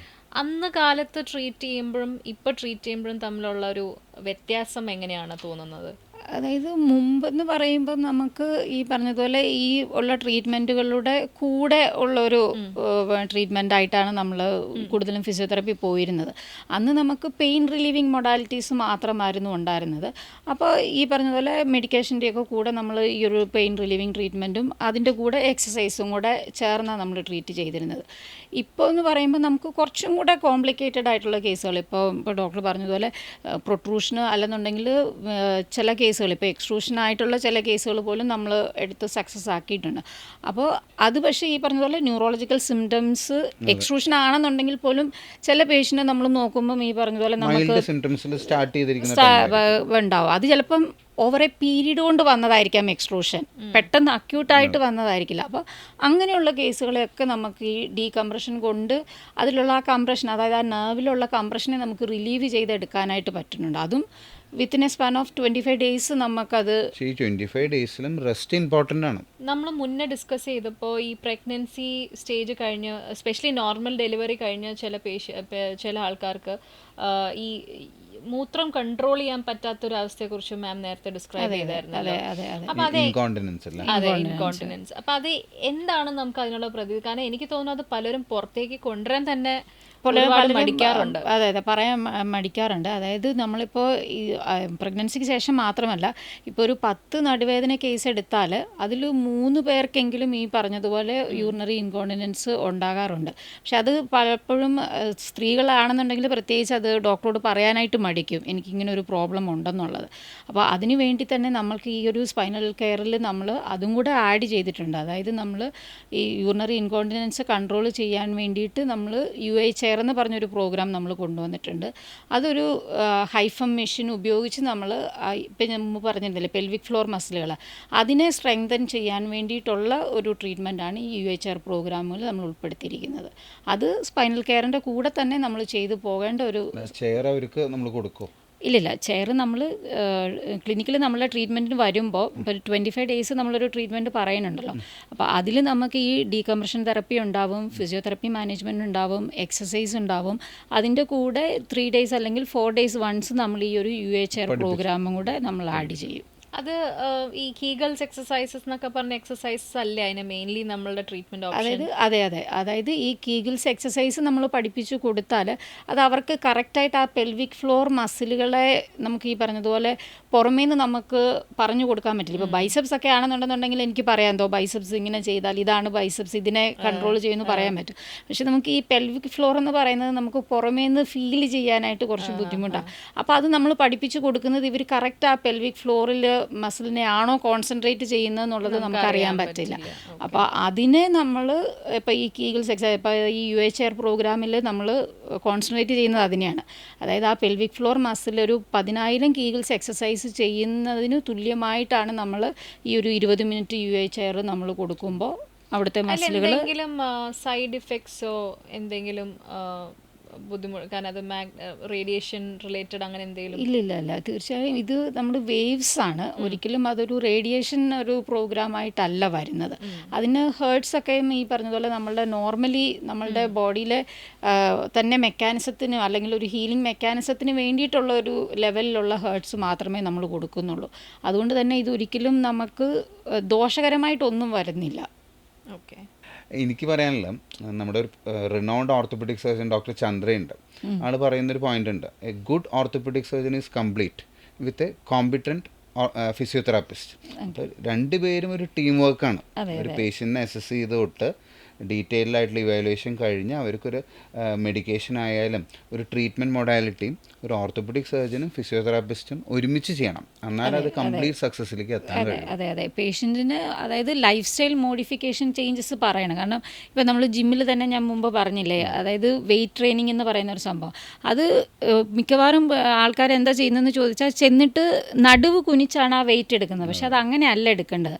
അന്ന് കാലത്ത് ട്രീറ്റ് ചെയ്യുമ്പോഴും ഇപ്പോൾ ട്രീറ്റ് ചെയ്യുമ്പോഴും തമ്മിലുള്ള ഒരു വ്യത്യാസം എങ്ങനെയാണ് തോന്നുന്നത്? അതായത് മുമ്പെന്ന് പറയുമ്പോൾ നമുക്ക് ഈ പറഞ്ഞതുപോലെ ഈ ഉള്ള ട്രീറ്റ്മെൻറ്റുകളുടെ കൂടെ ഉള്ളൊരു ട്രീറ്റ്മെൻ്റ് ആയിട്ടാണ് നമ്മൾ കൂടുതലും ഫിസിയോതെറാപ്പി പോയിരുന്നത്. അന്ന് നമുക്ക് പെയിൻ റിലീവിങ് മൊഡാലിറ്റീസ് മാത്രമായിരുന്നു ഉണ്ടായിരുന്നത്. അപ്പോൾ ഈ പറഞ്ഞതുപോലെ മെഡിക്കേഷൻ്റെയൊക്കെ കൂടെ നമ്മൾ ഈ ഒരു പെയിൻ റിലീവിങ് ട്രീറ്റ്മെൻറ്റും അതിൻ്റെ കൂടെ എക്സസൈസും കൂടെ ചേർന്നാണ് നമ്മൾ ട്രീറ്റ് ചെയ്തിരുന്നത്. ഇപ്പോൾ എന്ന് പറയുമ്പോൾ നമുക്ക് കുറച്ചും കൂടെ കോംപ്ലിക്കേറ്റഡ് ആയിട്ടുള്ള കേസുകൾ, ഇപ്പോൾ ഡോക്ടർ പറഞ്ഞതുപോലെ പ്രൊട്രൂഷന് അല്ലെന്നുണ്ടെങ്കിൽ ചില കേസുകൾ, ഇപ്പോൾ എക്സ്ട്രൂഷനായിട്ടുള്ള ചില കേസുകൾ പോലും നമ്മൾ എടുത്ത് സക്സസ് ആക്കിയിട്ടുണ്ട്. അപ്പോൾ അത് പക്ഷേ ഈ പറഞ്ഞതുപോലെ ന്യൂറോളജിക്കൽ സിംറ്റംസ് എക്സ്ട്രൂഷൻ ആണെന്നുണ്ടെങ്കിൽ പോലും ചില പേഷ്യൻറ്റിനെ നമ്മൾ നോക്കുമ്പം ഈ പറഞ്ഞതുപോലെ നമുക്ക് ഉണ്ടാവും. അത് ചിലപ്പം ഓവർ എ പീരീഡ് കൊണ്ട് വന്നതായിരിക്കാം എക്സ്ട്രൂഷൻ, പെട്ടെന്ന് അക്യൂട്ടായിട്ട് വന്നതായിരിക്കില്ല. അപ്പോൾ അങ്ങനെയുള്ള കേസുകളെയൊക്കെ നമുക്ക് ഈ ഡീകംപ്രഷൻ കൊണ്ട് അതിലുള്ള ആ കംപ്രഷൻ, അതായത് ആ നെർവിലുള്ള കംപ്രഷനെ നമുക്ക് റിലീവ് ചെയ്തെടുക്കാനായിട്ട് പറ്റുന്നുണ്ട്. അതും within A span of 25 days നമുക്കത്. 25 daysലും റെസ്റ്റ് ഇമ്പോർട്ടൻ്റ് ആണ്. നമ്മൾ മുന്നേ ഡിസ്കസ് ചെയ്തപ്പോൾ ഈ പ്രഗ്നൻസി സ്റ്റേജ് കഴിഞ്ഞ് എസ്പെഷ്യലി നോർമൽ ഡെലിവറി കഴിഞ്ഞ് ചില ആൾക്കാർക്ക് ഈ മൂത്രം കൺട്രോൾ ചെയ്യാൻ പറ്റാത്തൊരു അവസ്ഥയെക്കുറിച്ച് മാം നേരത്തെ ഡിസ്ക്രൈബ് ചെയ്തായിരുന്നല്ലോ. അപ്പൊ അതെ, ഇൻകോണ്ടിനൻസ്. അപ്പൊ അത് എന്താണ് നമുക്ക് അതിനുള്ള പ്രതിവിധി? കാരണം എനിക്ക് തോന്നുന്നു അത് പലരും പുറത്തേക്ക് കൊണ്ടുവരാൻ തന്നെ മടിക്കാറുണ്ട്. അതെ പറയാൻ മടിക്കാറുണ്ട്. അതായത് നമ്മളിപ്പോൾ ഈ പ്രഗ്നൻസിക്ക് ശേഷം മാത്രമല്ല, ഇപ്പോൾ ഒരു 10 നടുവേദന കേസ് എടുത്താൽ അതിൽ 3 പേർക്കെങ്കിലും ഈ പറഞ്ഞതുപോലെ യൂറിനറി ഇൻകോണ്ടിനൻസ് ഉണ്ടാകാറുണ്ട്. പക്ഷെ അത് പലപ്പോഴും സ്ത്രീകളാണെന്നുണ്ടെങ്കിൽ പ്രത്യേകിച്ച് അത് ഡോക്ടറോട് പറയാനായിട്ട് മടിക്കും, എനിക്കിങ്ങനെ ഒരു പ്രോബ്ലം ഉണ്ടെന്നുള്ളത്. അപ്പോൾ അതിന് വേണ്ടി തന്നെ നമ്മൾക്ക് ഈ ഒരു സ്പൈനൽ കെയറിൽ നമ്മൾ അതും കൂടെ ആഡ് ചെയ്തിട്ടുണ്ട്. അതായത് നമ്മൾ ഈ യൂറിനറി ഇൻകോണ്ടിനൻസ് കൺട്രോൾ ചെയ്യാൻ വേണ്ടിയിട്ട് നമ്മൾ UH എന്ന് പറഞ്ഞൊരു പ്രോഗ്രാം നമ്മൾ കൊണ്ടുവന്നിട്ടുണ്ട്. അതൊരു ഹൈഫം മെഷീൻ ഉപയോഗിച്ച് നമ്മൾ ഇപ്പം മുമ്പ് പറഞ്ഞിരുന്നില്ലേ പെൽവിക് ഫ്ലോർ മസിലുകൾ, അതിനെ സ്ട്രെങ്തൻ ചെയ്യാൻ വേണ്ടിയിട്ടുള്ള ഒരു ട്രീറ്റ്മെൻറ്റാണ് ഈ UHR പ്രോഗ്രാമുകൾ നമ്മൾ ഉൾപ്പെടുത്തിയിരിക്കുന്നത്. അത് സ്പൈനൽ കെയറിൻ്റെ കൂടെ തന്നെ നമ്മൾ ചെയ്തു പോകേണ്ട ഒരു ചെയർ അവർക്ക് നമ്മൾ കൊടുക്കും. ഇല്ലില്ല, ചെയർ നമ്മൾ ക്ലിനിക്കിൽ നമ്മളെ ട്രീറ്റ്മെൻറ്റിന് വരുമ്പോൾ ഇപ്പോൾ 25 ഡേയ്സ് നമ്മളൊരു ട്രീറ്റ്മെൻറ്റ് പറയുന്നുണ്ടല്ലോ. അപ്പോൾ അതിൽ നമുക്ക് ഈ ഡീകംപ്രഷൻ തെറപ്പി ഉണ്ടാവും, ഫിസിയോതെറപ്പി മാനേജ്മെൻറ്റ് ഉണ്ടാവും, എക്സസൈസ് ഉണ്ടാവും. അതിൻ്റെ കൂടെ 3 ഡേയ്സ് അല്ലെങ്കിൽ 4 ഡേയ്സ് വൺസ് നമ്മൾ ഈ ഒരു UA ചെയർ പ്രോഗ്രാമും കൂടെ നമ്മൾ ആഡ് ചെയ്യും. അത് ഈ കീഗൾസ് എക്സസൈസസ് എന്നൊക്കെ പറഞ്ഞ എക്സസൈസസ് അല്ലേ അതിന് മെയിൻലി നമ്മളുടെ ട്രീറ്റ്മെന്റ് ഓപ്ഷൻ? അതായത് ഈ കീഗിൾസ് എക്സസൈസ് നമ്മൾ പഠിപ്പിച്ചു കൊടുത്താൽ അത് അവർക്ക് കറക്റ്റായിട്ട് ആ പെൽവിക് ഫ്ലോർ മസിലുകളെ നമുക്ക് ഈ പറഞ്ഞതുപോലെ പുറമേ നിന്ന് നമുക്ക് പറഞ്ഞു കൊടുക്കാൻ പറ്റില്ല. ഇപ്പോൾ ബൈസെപ്സ് ഒക്കെ ആണെന്നുണ്ടെന്നുണ്ടെങ്കിൽ എനിക്ക് പറയാം എന്തോ ബൈസെപ്സ് ഇങ്ങനെ ചെയ്താൽ ഇതാണ് ബൈസെപ്സ്, ഇതിനെ കൺട്രോൾ ചെയ്യുമെന്ന് പറയാൻ പറ്റും. പക്ഷെ നമുക്ക് ഈ പെൽവിക് ഫ്ലോർ എന്ന് പറയുന്നത് നമുക്ക് പുറമേ നിന്ന് ഫീൽ ചെയ്യാനായിട്ട് കുറച്ച് ബുദ്ധിമുട്ടാണ്. അപ്പോൾ അത് നമ്മൾ പഠിപ്പിച്ചു കൊടുക്കുന്നത് ഇവർ കറക്റ്റ് ആ പെൽവിക് ഫ്ലോറിൽ മസിലിനെ ആണോ കോൺസെൻട്രേറ്റ് ചെയ്യുന്നതെന്നുള്ളത് നമുക്ക് അറിയാൻ പറ്റില്ല. അപ്പോൾ അതിനെ നമ്മൾ ഇപ്പോൾ ഈ കീഗിൾസ് എക്സസൈസ്, ഇപ്പോൾ ഈ UA ചെയർ പ്രോഗ്രാമിൽ നമ്മൾ കോൺസെൻട്രേറ്റ് ചെയ്യുന്നത് അതിനെയാണ്. അതായത് ആ പെൽവിക് ഫ്ലോർ മസിൽ ഒരു 10,000 കീഗിൾസ് എക്സസൈസ് ചെയ്യുന്നതിന് തുല്യമായിട്ടാണ് നമ്മൾ ഈ ഒരു 20 മിനിറ്റ് UA ചെയർ നമ്മൾ കൊടുക്കുമ്പോൾ അവിടുത്തെ മസിലുകൾ. എന്തെങ്കിലും സൈഡ് ഇഫക്ട്സോ എന്തെങ്കിലും ബുദ്ധിമുട്ട്, കാരണം അത് റേഡിയേഷൻ റിലേറ്റഡ് അങ്ങനെ എന്തെങ്കിലും? ഇല്ല, തീർച്ചയായും ഇത് നമ്മൾ വേവ്സ് ആണ്. ഒരിക്കലും അതൊരു റേഡിയേഷൻ ഒരു പ്രോഗ്രാമായിട്ടല്ല വരുന്നത്. അതിന് ഹേർട്സ് ഒക്കെ ഈ പറഞ്ഞതുപോലെ നമ്മളുടെ നോർമലി നമ്മളുടെ ബോഡിയിലെ തന്നെ മെക്കാനിസത്തിന് അല്ലെങ്കിൽ ഒരു ഹീലിംഗ് മെക്കാനിസത്തിന് വേണ്ടിയിട്ടുള്ള ഒരു ലെവലിലുള്ള ഹേർട്സ് മാത്രമേ നമ്മൾ കൊടുക്കുന്നുള്ളൂ. അതുകൊണ്ട് തന്നെ ഇതൊരിക്കലും നമുക്ക് ദോഷകരമായിട്ടൊന്നും വരുന്നില്ല. ഓക്കെ. എനിക്ക് പറയാനുള്ള നമ്മുടെ ഒരു റിനൗണ്ട് ഓർത്തോപെഡിക് സർജൻ ഡോക്ടർ ചന്ദ്രയുണ്ട്. ആൾ പറയുന്നൊരു പോയിന്റ് ഉണ്ട്, A good orthopaedic surgeon is complete with a competent physiotherapist. അപ്പോൾ രണ്ടുപേരും ഒരു ടീം വർക്കാണ്. ഒരു പേഷ്യൻറ്റിനെ അസസ് ചെയ്ത് തൊട്ട് ഡീറ്റെയിൽഡ് ആയിട്ടുള്ള ഇവാലുവേഷൻ കഴിഞ്ഞ് അവർക്കൊരു മെഡിക്കേഷൻ ആയാലും ഒരു ട്രീറ്റ്മെൻറ്റ് മൊഡാലിറ്റിയും ഒരു ഓർത്തോപെഡിക് സർജനും ഫിസിയോതെറാപ്പിസ്റ്റും ഒരുമിച്ച് ചെയ്യണം. എന്നാൽ അത് കംപ്ലീറ്റ് സക്സസ്സിലേക്ക് എത്താൻ കഴിയും. അതെ പേഷ്യൻറ്റിന് അതായത് ലൈഫ് സ്റ്റൈൽ മോഡിഫിക്കേഷൻ ചേഞ്ചസ് പറയണം. കാരണം ഇപ്പോൾ നമ്മൾ ജിമ്മിൽ തന്നെ ഞാൻ മുമ്പ് പറഞ്ഞില്ലേ, അതായത് വെയിറ്റ് ട്രെയിനിങ് എന്ന് പറയുന്ന ഒരു സംഭവം, അത് മിക്കവാറും ആൾക്കാർ എന്താ ചെയ്യുന്നതെന്ന് ചോദിച്ചാൽ ചെന്നിട്ട് നടുവ് കുനിച്ചാണ് ആ വെയിറ്റ് എടുക്കുന്നത്. പക്ഷെ അത് അങ്ങനെയല്ല എടുക്കേണ്ടത്.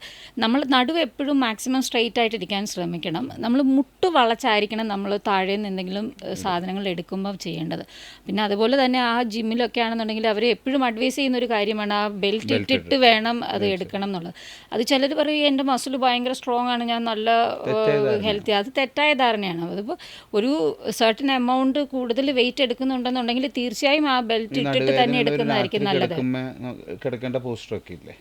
നമ്മൾ നടുവ് എപ്പോഴും മാക്സിമം സ്ട്രെയിറ്റ് ആയിട്ട് ഇരിക്കാൻ ശ്രമിക്കണം. നമ്മൾ മുട്ട് വളച്ചായിരിക്കണം നമ്മൾ താഴെ നിന്ന് എന്തെങ്കിലും സാധനങ്ങൾ എടുക്കുമ്പോൾ ചെയ്യേണ്ടത്. പിന്നെ അതുപോലെ തന്നെ ആ ജിമ്മിലൊക്കെ ആണെന്നുണ്ടെങ്കിൽ അവർ എപ്പോഴും അഡ്വൈസ് ചെയ്യുന്ന ഒരു കാര്യമാണ് ആ ബെൽറ്റ് ഇട്ടിട്ട് വേണം അത് എടുക്കണം എന്നുള്ളത്. അത് ചിലർ പറയും എൻ്റെ മസിൽ ഭയങ്കര സ്ട്രോങ് ആണ്, ഞാൻ നല്ല ഹെൽത്തി. അത് തെറ്റായ ധാരണയാണ്. അതിപ്പോൾ ഒരു സർട്ടൻ എമൗണ്ട് കൂടുതൽ വെയിറ്റ് എടുക്കുന്നുണ്ടെന്നുണ്ടെങ്കിൽ തീർച്ചയായും ആ ബെൽറ്റ് ഇട്ടിട്ട് തന്നെ എടുക്കുന്നതായിരിക്കും നല്ലത്. കിടക്കേണ്ട പോസ്റ്ററൊക്കെ ഇല്ലേ?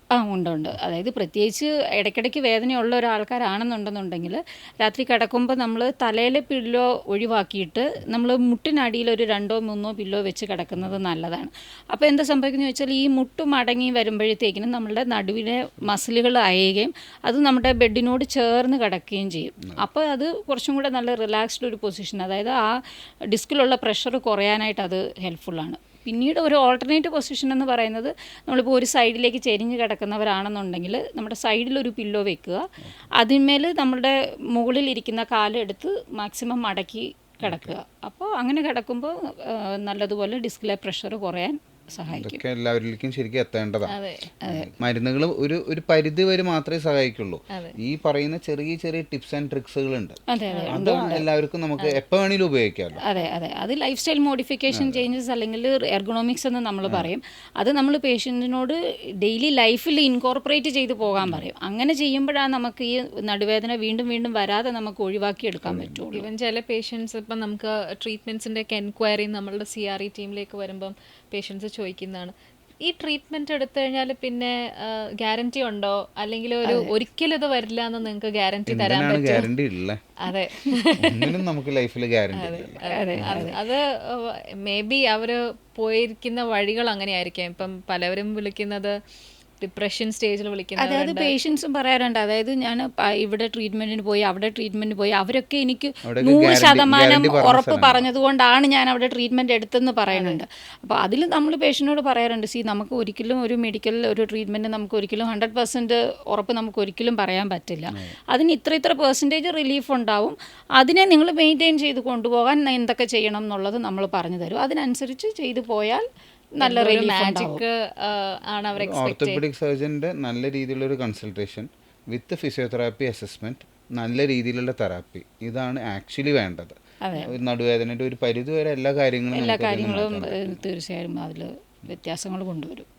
ഉണ്ട്. അതായത് പ്രത്യേകിച്ച് ഇടയ്ക്കിടയ്ക്ക് വേദനയുള്ള ഒരാൾക്കാരാണെന്നുണ്ടെന്നുണ്ടെങ്കിൽ രാത്രി കിടക്കുമ്പോൾ നമ്മൾ തലയിലെ പില്ലോ ഒഴിവാക്കിയിട്ട് നമ്മൾ മുട്ടിനടിയിൽ ഒരു 2-3 പില്ലോ വെച്ച് കിടക്കുന്നത് നല്ലതാണ്. അപ്പോൾ എന്താ സംഭവിക്കുന്നത് വെച്ചാൽ ഈ മുട്ട് മടങ്ങി വരുമ്പോഴത്തേക്കിനും നമ്മളുടെ നടുവിലെ മസിലുകൾ അയയുകയും അത് നമ്മുടെ ബെഡിനോട് ചേർന്ന് കിടക്കുകയും ചെയ്യും. അപ്പോൾ അത് കുറച്ചും കൂടെ നല്ല റിലാക്സ്ഡ് ഒരു പൊസിഷൻ, അതായത് ആ ഡിസ്കിലുള്ള പ്രഷർ കുറയാനായിട്ട് അത് ഹെൽപ്ഫുള്ളാണ്. പിന്നീട് ഒരു ഓൾട്ടർനേറ്റ് പൊസിഷൻ എന്ന് പറയുന്നത് നമ്മളിപ്പോൾ ഒരു സൈഡിലേക്ക് ചെരിഞ്ഞ് കിടക്കുന്നവരാണെന്നുണ്ടെങ്കിൽ നമ്മുടെ സൈഡിലൊരു പില്ലോ വെക്കുക, അതിന്മേൽ നമ്മുടെ മുകളിലിരിക്കുന്ന കാലെടുത്ത് മാക്സിമം മടക്കി കിടക്കുക. അപ്പോൾ അങ്ങനെ കിടക്കുമ്പോൾ നല്ലതുപോലെ ഡിസ്കിലെ പ്രഷർ കുറയാൻ സഹായിക്കും. ഇതൊക്കെ എല്ലാവരിലേക്കും ശരിക്കും എത്തേണ്ടതാണ്. മരുന്നുകൾ ഒരു പരിധി വരെ മാത്രമേ സഹായിക്കുള്ളൂ. ഈ പറയുന്ന ചെറിയ ചെറിയ ടിപ്സ് ആൻഡ് ട്രിക്സുകളുണ്ട്, അത് എല്ലാവർക്കും നമുക്ക് എപ്പോൾ വേണമെങ്കിലും ഉപയോഗിക്കാമല്ലോ. അതെ അത് ലൈഫ് സ്റ്റൈൽ മോഡിഫിക്കേഷൻ ചേഞ്ചസ് അല്ലെങ്കിൽ എർഗണോമിക്സ് എന്ന് നമ്മൾ പറയും. അത് നമ്മൾ പേഷ്യൻറ്റിനോട് ഡെയിലി ലൈഫിൽ ഇൻകോർപ്പറേറ്റ് ചെയ്ത് പോകാൻ പറയും. അങ്ങനെ ചെയ്യുമ്പോഴാണ് നമുക്ക് ഈ നടുവേദന വീണ്ടും വീണ്ടും വരാതെ നമുക്ക് ഒഴിവാക്കി എടുക്കാൻ പറ്റുള്ളൂ. ഈവൻ ചില പേഷ്യൻസ് ഇപ്പം നമുക്ക് ട്രീറ്റ്മെൻറ്റ്സിൻ്റെ ഒക്കെ എൻക്വയറി നമ്മളുടെ CRE ടീമിലേക്ക് വരുമ്പം പേഷ്യൻസ് ചോദിക്കുന്നതാണ്, ഈ ട്രീറ്റ്മെന്റ് എടുത്തു കഴിഞ്ഞാൽ പിന്നെ ഗ്യാരണ്ടി ഉണ്ടോ, അല്ലെങ്കിൽ ഒരിക്കലും ഇത് വരില്ല എന്ന് നിങ്ങൾക്ക് ഗ്യാരണ്ടി തരാൻ പറ്റുമോ? അതെ, നമുക്ക് ലൈഫിൽ ഗ്യാരണ്ടി. അത് മേ ബി അവര് പോയിരിക്കുന്ന വഴികൾ അങ്ങനെയായിരിക്കാം. ഇപ്പം പലവരും വിളിക്കുന്നത് ഡിപ്രഷൻ സ്റ്റേജിൽ വിളിക്കുന്നത്. അതായത് പേഷ്യൻസും പറയാറുണ്ട്, അതായത് ഞാൻ ഇവിടെ ട്രീറ്റ്മെൻറ്റിന് പോയി അവിടെ ട്രീറ്റ്മെൻറ്റ് പോയി അവരൊക്കെ എനിക്ക് 100% ഉറപ്പ് പറഞ്ഞതുകൊണ്ടാണ് ഞാൻ അവിടെ ട്രീറ്റ്മെൻറ്റ് എടുത്തെന്ന് പറയുന്നുണ്ട്. അപ്പോൾ അതിൽ നമ്മൾ പേഷ്യൻറ്റിനോട് പറയാറുണ്ട്, നമുക്ക് ഒരിക്കലും ഒരു മെഡിക്കൽ ഒരു ട്രീറ്റ്മെൻറ്റ് നമുക്ക് ഒരിക്കലും 100% ഉറപ്പ് നമുക്ക് ഒരിക്കലും പറയാൻ പറ്റില്ല. അതിന് ഇത്ര പെർസെൻറ്റേജ് റിലീഫ് ഉണ്ടാവും. അതിനെ നിങ്ങൾ മെയിൻറ്റെയിൻ ചെയ്ത് കൊണ്ടുപോകാൻ എന്തൊക്കെ ചെയ്യണം എന്നുള്ളത് നമ്മൾ പറഞ്ഞു തരും. അതിനനുസരിച്ച് ചെയ്തു പോയാൽ നല്ല മാജിക് ആണ് അവർ എക്സ്പെക്ട് ചെയ്യുന്നത്. ഓർത്തോപെഡിക് സർജന്റെ നല്ല രീതിയിലുള്ള ഒരു കൺസൾട്ടേഷൻ വിത്ത് ഫിസിയോതെറാപ്പി അസസ്മെന്റ്, നല്ല രീതിയിലുള്ള തെറാപ്പി, ഇതാണ് ആക്ച്വലി വേണ്ടത്. നടുവേദനയുടെ ഒരു പരിധി വരെ എല്ലാ കാര്യങ്ങളും തീർച്ചയായും അതിൽ വ്യത്യാസങ്ങൾ കൊണ്ടുവരും.